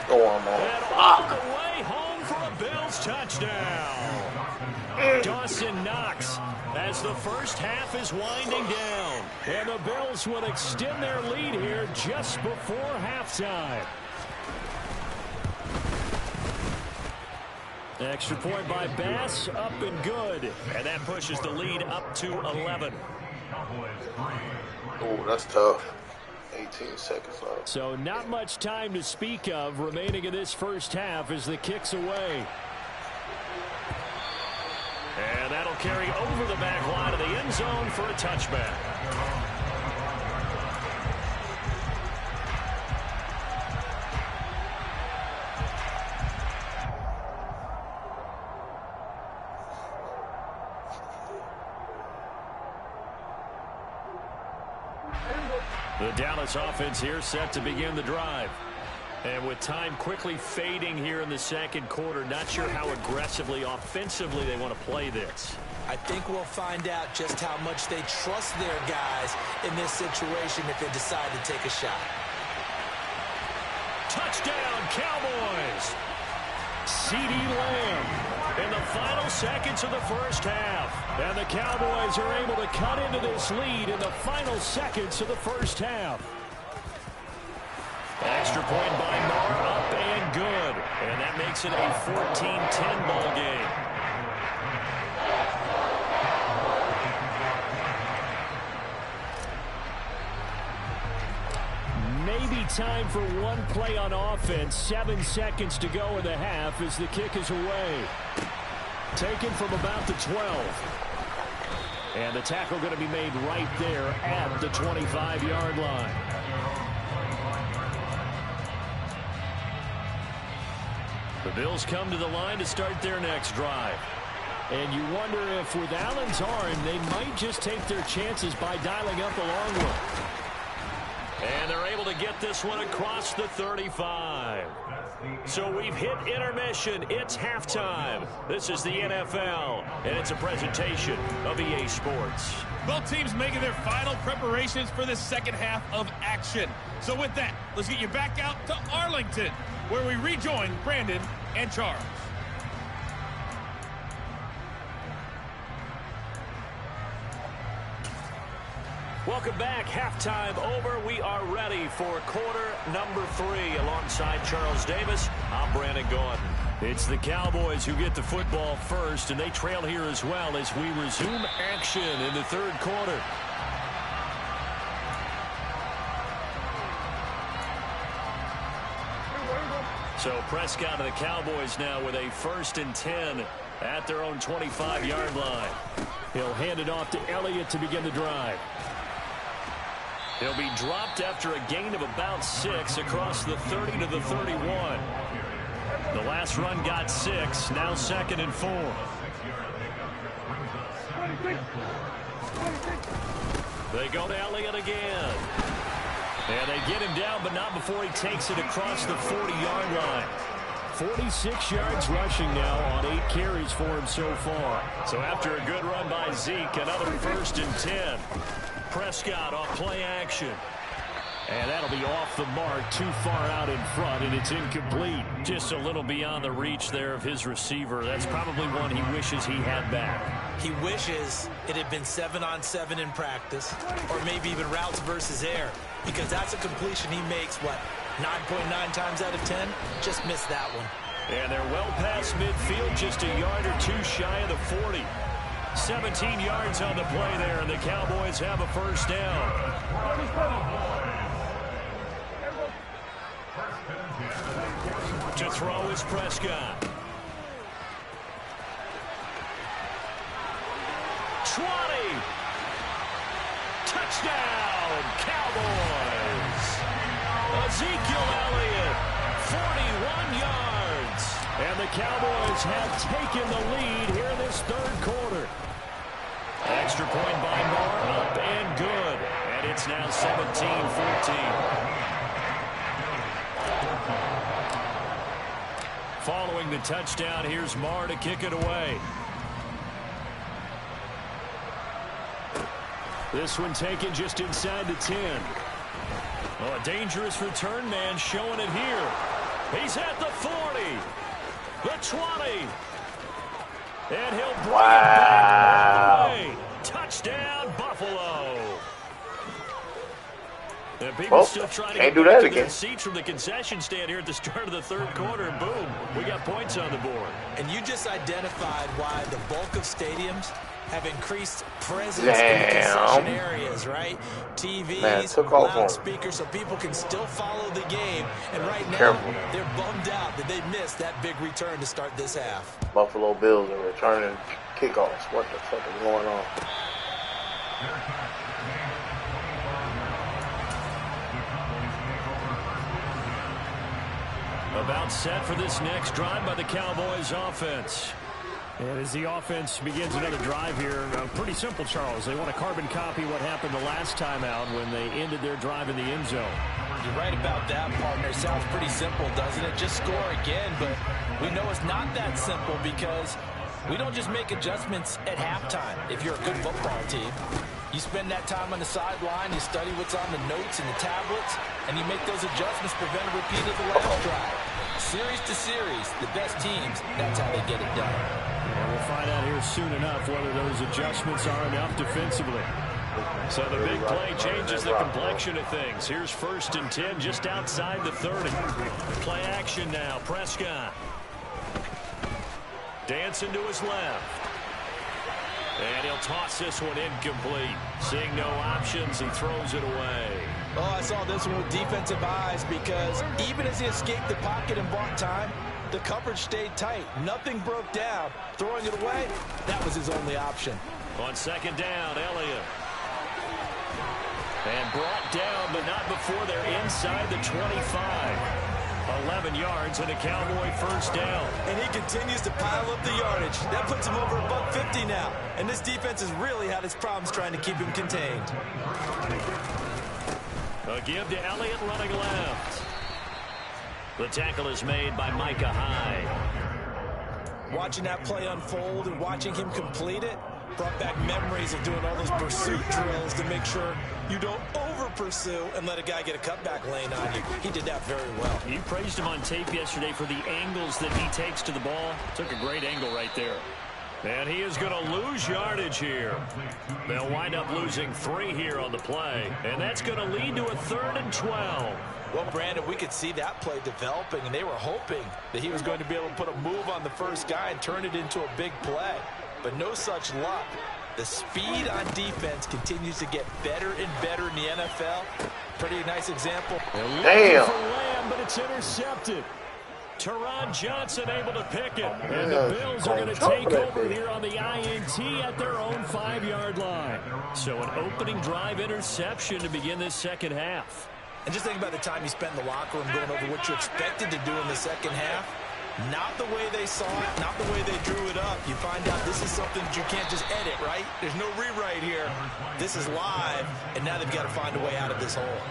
Go on, man. And all the way home for a Bills touchdown. Dawson Knox as the first half is winding down. And the Bills would extend their lead here just before halftime. Extra point by Bass, up and good. And that pushes the lead up to 11. Oh, that's tough. 18 seconds left. So not much time to speak of remaining in this first half as the kick's away. And that'll carry over the back line of the end zone for a touchback. The Dallas offense here set to begin the drive. And with time quickly fading here in the second quarter, not sure how aggressively, offensively they want to play this. I think we'll find out just how much they trust their guys in this situation if they decide to take a shot. Touchdown, Cowboys! CeeDee Lamb in the final seconds of the first half. And the Cowboys are able to cut into this lead in the final seconds of the first half. Extra point by Marr, up and good. And that makes it a 14-10 ball game. Maybe time for one play on offense. 7 seconds to go in the half as the kick is away. Taken from about the 12. And the tackle going to be made right there at the 25-yard line. The Bills come to the line to start their next drive. And you wonder if with Allen's arm, they might just take their chances by dialing up a long one. And they're able to get this one across the 35. So we've hit intermission. It's halftime. This is the NFL, and it's a presentation of EA Sports. Both teams making their final preparations for the second half of action. So with that, let's get you back out to Arlington, where we rejoin Brandon and Charles. Welcome back. Halftime over. We are ready for quarter number 3. Alongside Charles Davis, I'm Brandon Gaudin. It's the Cowboys who get the football first, and they trail here as well as we resume action in the third quarter. So Prescott of the Cowboys now with a 1st and 10 at their own 25-yard line. He'll hand it off to Elliott to begin the drive. He'll be dropped after a gain of about 6 across the 30 to the 31. The last run got 6, now 2nd and 4. They go to Elliott again. And they get him down, but not before he takes it across the 40-yard line. 46 yards rushing now on 8 carries for him so far. So after a good run by Zeke, another 1st and 10. Prescott off play action. And that'll be off the mark, too far out in front, and it's incomplete. Just a little beyond the reach there of his receiver. That's probably one he wishes he had back. He wishes it had been 7-on-7 in practice, or maybe even routes versus air, because that's a completion he makes, 9.9 times out of 10? Just missed that one. And they're well past midfield, just a yard or 2 shy of the 40. 17 yards on the play there, and the Cowboys have a 1st down. To throw is Prescott. 20. Touchdown, Cowboys. Ezekiel Elliott, 41 yards. And the Cowboys have taken the lead here in this third quarter. Extra point by Marr, up and good. And it's now 17-14. Following the touchdown, here's Marr to kick it away. This one taken just inside the 10. Oh, a dangerous return man showing it here. He's at the 40, the 20. And he'll bring it back all the way. Touchdown, Buffalo. And people still trying to get back to their seats from the concession stand here at the start of the third quarter, and boom, we got points on the board. And you just identified why the bulk of stadiums have increased presence in the concession areas, right? TVs, loudspeakers, so people can still follow the game. And right now, they're bummed out that they missed that big return to start this half. Buffalo Bills are returning kickoffs. What the fuck is going on? About set for this next drive by the Cowboys offense. And as the offense begins another drive here, pretty simple, Charles. They want to carbon copy what happened the last time out when they ended their drive in the end zone. You're right about that, partner. Sounds pretty simple, doesn't it? Just score again, but we know it's not that simple because we don't just make adjustments at halftime if you're a good football team. You spend that time on the sideline, you study what's on the notes and the tablets, and you make those adjustments to prevent a repeat of the last drive. Series to series, the best teams, that's how they get it done. And we'll find out here soon enough whether those adjustments are enough defensively. So the big play changes the complexion of things. Here's 1st and 10 just outside the 30. Play action now. Prescott. Dancing to his left. And he'll toss this one incomplete. Seeing no options, he throws it away. Oh, I saw this one with defensive eyes because even as he escaped the pocket and bought time, the coverage stayed tight. Nothing broke down. Throwing it away, that was his only option. On 2nd down, Elliott. And brought down, but not before they're inside the 25. 11 yards and a Cowboy 1st down. And he continues to pile up the yardage. That puts him over $150 now. And this defense has really had its problems trying to keep him contained. A give to Elliott running left. The tackle is made by Micah Hyde. Watching that play unfold and watching him complete it brought back memories of doing all those pursuit drills to make sure you don't over-pursue and let a guy get a cutback lane on you. He did that very well. You praised him on tape yesterday for the angles that he takes to the ball. Took a great angle right there. And he is going to lose yardage here. They'll wind up losing 3 here on the play. And that's going to lead to a 3rd and 12. Well, Brandon, we could see that play developing, and they were hoping that he was going to be able to put a move on the first guy and turn it into a big play. But no such luck. The speed on defense continues to get better and better in the NFL. Pretty nice example. Damn. For Lamb, but it's intercepted. Teron Johnson able to pick it. And the Bills are going to take over here on the INT at their own 5-yard line. So an opening drive interception to begin this second half. And just think about the time you spent in the locker room going over what you expected to do in the second half. Not the way they saw it, not the way they drew it up. You find out this is something that you can't just edit, right? There's no rewrite here. This is live, and now they've got to find a way out of this hole.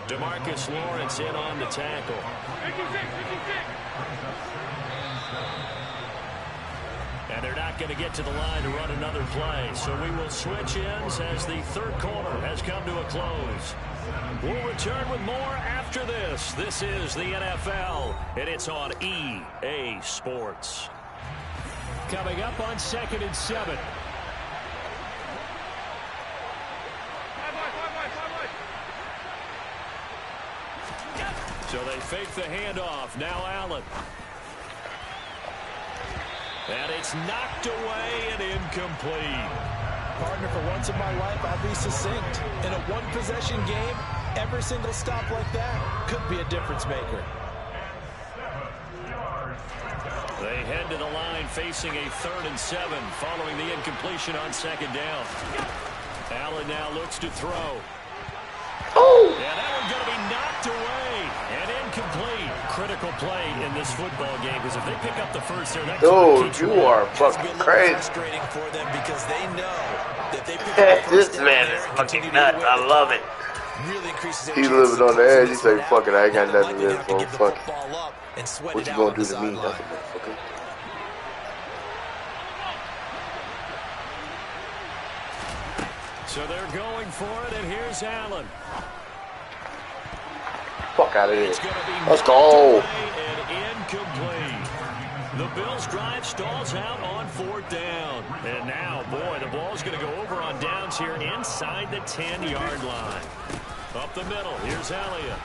DeMarcus Lawrence in on the tackle. And they're not going to get to the line to run another play. So we will switch ends as the 3rd quarter has come to a close. We'll return with more after this. This is the NFL, and it's on EA Sports. Coming up on 2nd and 7. So they fake the handoff. Now Allen. And it's knocked away and incomplete. Partner, for once in my life, I'll be succinct. In a one-possession game, every single stop like that could be a difference maker. They head to the line facing a 3rd and 7 following the incompletion on 2nd down. Allen now looks to throw. Oh! And that one's going to be knocked away and incomplete. Critical play in this football game because if they pick up the first there, that dude, you are fucking crazy. Frustrating for them because they know that they pick up the This first man is fucking nuts. I love it. Really increases their He's living on the edge. He's like, fuck it, I ain't got They're nothing to likely live have for. to give the Fuck football up and sweat what it you out gonna on do the to me? sideline. Nothing, motherfucker. So they're going for it, and here's Allen. Fuck out of here. It's going to be Let's go. and incomplete. The Bills' drive stalls out on 4th down. And now, boy, the ball's going to go over on downs here inside the 10-yard line. Up the middle, here's Elliott.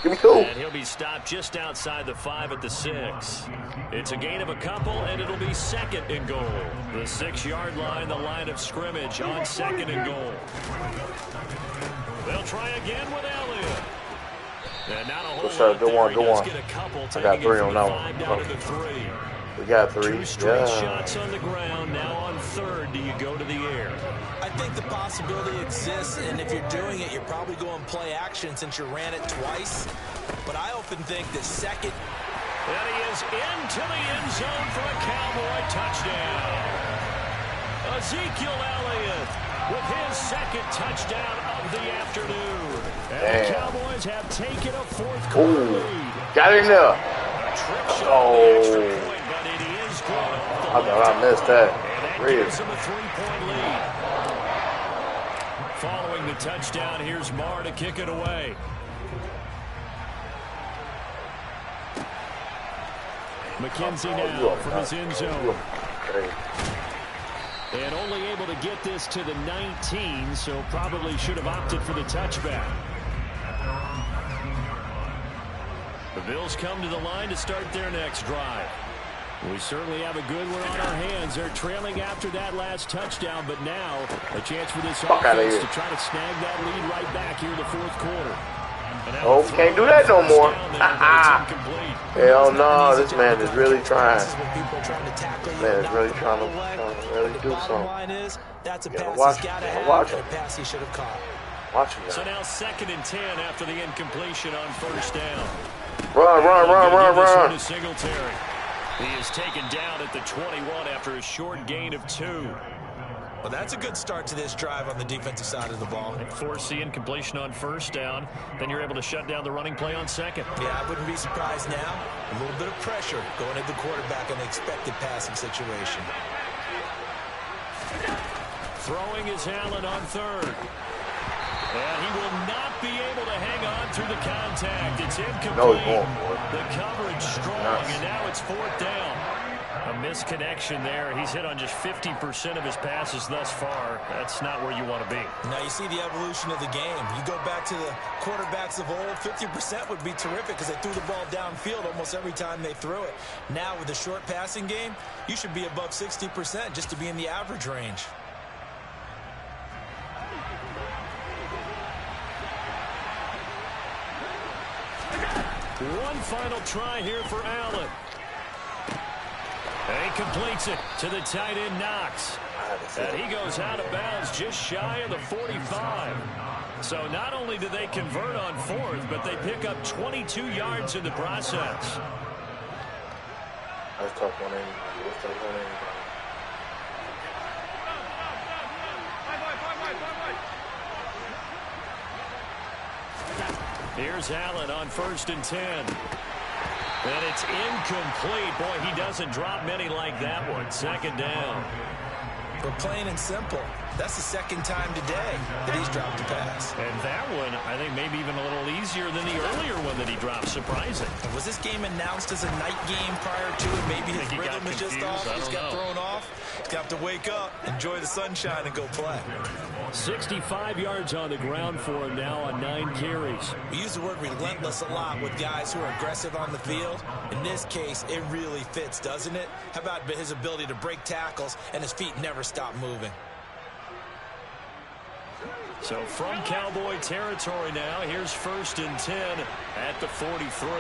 Give me 2. And he'll be stopped just outside the 5 at the 6. It's a gain of a couple, and it'll be 2nd and goal. The 6-yard line, the line of scrimmage on 2nd and goal. They'll try again with Elliott. And not a whole lot there. He does get a couple, I got 3 on that one. down to the 3. We got 3. 2 straight shots on the ground. Now on 3rd, do you go to the air? I think the possibility exists, and if you're doing it, you're probably going play action since you ran it twice. But I often think that 2nd And he is into the end zone for a Cowboy touchdown. Ezekiel Elliott with his second touchdown of the afternoon. And the Cowboys have taken a fourth quarter lead. Got in there. A trick shot on the extra point, but it is good off the I thought I missed that. And that gives him a 3-point lead. Following the touchdown, here's Marr to kick it away. McKenzie now from his end zone. And only able to get this to the 19, so probably should have opted for the touchback. The Bills come to the line to start their next drive. We certainly have a good one on our hands. They're trailing after that last touchdown, but now a chance for this offense to try to snag that lead right back here in the fourth quarter. Oh, can't do that no more. Hell no, this man is really trying. This man is really trying to really do something. That's a pass he's got to have, watch and a pass he should have caught. Watch him now. So now 2nd and 10 after the incompletion on first down. Run. Singletary. He is taken down at the 21 after a short gain of 2. Well, that's a good start to this drive on the defensive side of the ball. Force the incompletion on first down. Then you're able to shut down the running play on second. Yeah, I wouldn't be surprised now. A little bit of pressure going at the quarterback in the expected passing situation. Throwing is Allen on third. And he will not be able to hang on through the contact. It's incomplete. The coverage strong, and now it's 4th down. A misconnection there. He's hit on just 50% of his passes thus far. That's not where you want to be. Now you see the evolution of the game. You go back to the quarterbacks of old, 50% would be terrific because they threw the ball downfield almost every time they threw it. Now with the short passing game, you should be above 60% just to be in the average range. One final try here for Allen. And he completes it to the tight end Knox. And he goes out of bounds just shy of the 45. So not only do they convert on 4th, but they pick up 22 yards in the process. That's tough one. Here's Allen on 1st and 10. And it's incomplete. Boy, he doesn't drop many like that one. 2nd down. But plain and simple, that's the 2nd time today that he's dropped a pass. And that one, I think, maybe even a little easier than the earlier one that he dropped. Surprising. And was this game announced as a night game prior to it? Maybe his rhythm is just off. He's got thrown off. He's got to wake up, enjoy the sunshine, and go play. 65 yards on the ground for him now on 9 carries. We use the word relentless a lot with guys who are aggressive on the field. In this case, it really fits, doesn't it? How about his ability to break tackles and his feet never stop moving? So from Cowboy territory now, here's 1st and 10 at the 43.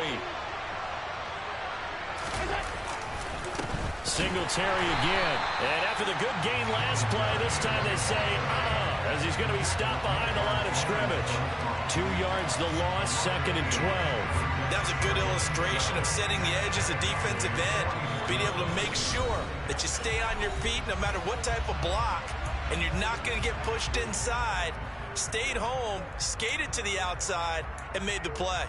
Singletary again. And after the good gain last play, this time they say, as he's going to be stopped behind the line of scrimmage. 2 yards the loss, 2nd and 12. That's a good illustration of setting the edge as a defensive end. Being able to make sure that you stay on your feet no matter what type of block, and you're not going to get pushed inside. Stayed home, skated to the outside, and made the play.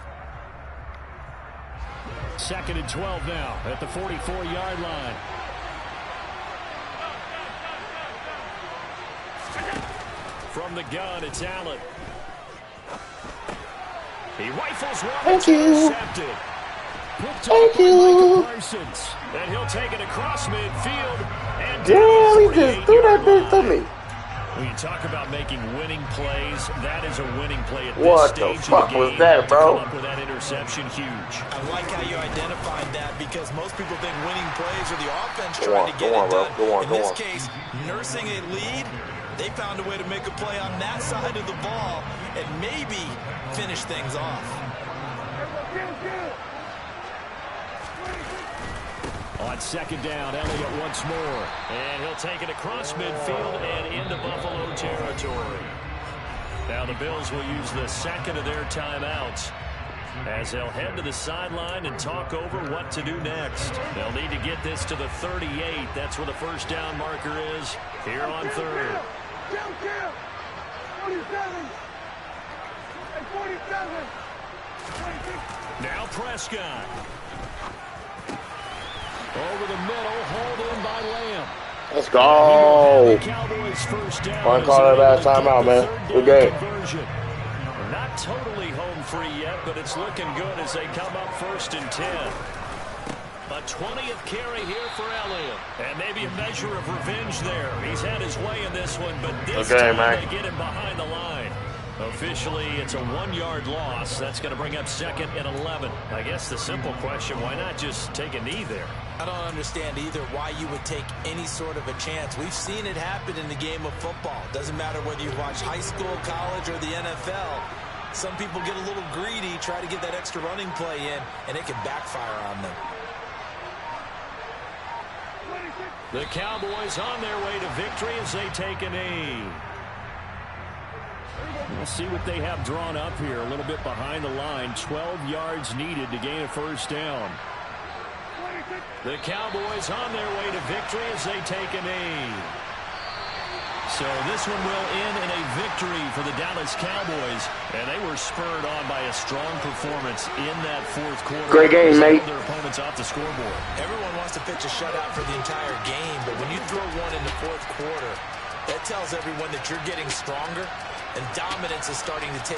2nd and 12 now at the 44-yard line. From the gun, it's Allen. He rifles one. Thank you. Intercepted. Thank you. Parsons. And he'll take it across midfield. And damn, he just threw that bitch to me. When you talk about making winning plays, that is a winning play at what this stage the fuck of the game. was that, bro? Come up with that interception, huge. I like how you identified that because most people think winning plays are the offense trying to get it done. In this case, nursing a lead, they found a way to make a play on that side of the ball and maybe finish things off. On 2nd down, Elliott once more. And he'll take it across midfield and into Buffalo territory. Now the Bills will use the 2nd of their timeouts. as they'll head to the sideline and talk over what to do next. They'll need to get this to the 38. That's where the first down marker is here on third. 47. Now Prescott. Over the middle, hauled in by Lamb. Let's go. Cowboys first down. One call that last time out, man. Good game. Not totally home free yet, but it's looking good as they come up 1st and 10. A 20th carry here for Elliott. And maybe a measure of revenge there. He's had his way in this one, but this time they get him behind the line. Officially, it's a 1-yard loss. That's going to bring up 2nd and 11. I guess the simple question, why not just take a knee there? I don't understand either why you would take any sort of a chance. We've seen it happen in the game of football. Doesn't matter whether you watch high school, college, or the NFL. Some people get a little greedy, try to get that extra running play in, and it can backfire on them. The Cowboys on their way to victory as they take a knee. We'll see what they have drawn up here. A little bit behind the line. 12 yards needed to gain a first down. The Cowboys on their way to victory as they take a knee. So this one will end in a victory for the Dallas Cowboys. And they were spurred on by a strong performance in that 4th quarter. Great game, mate. Their opponents off the scoreboard. Everyone wants to pitch a shutout for the entire game, but when you throw one in the 4th quarter, that tells everyone that you're getting stronger and dominance is starting to take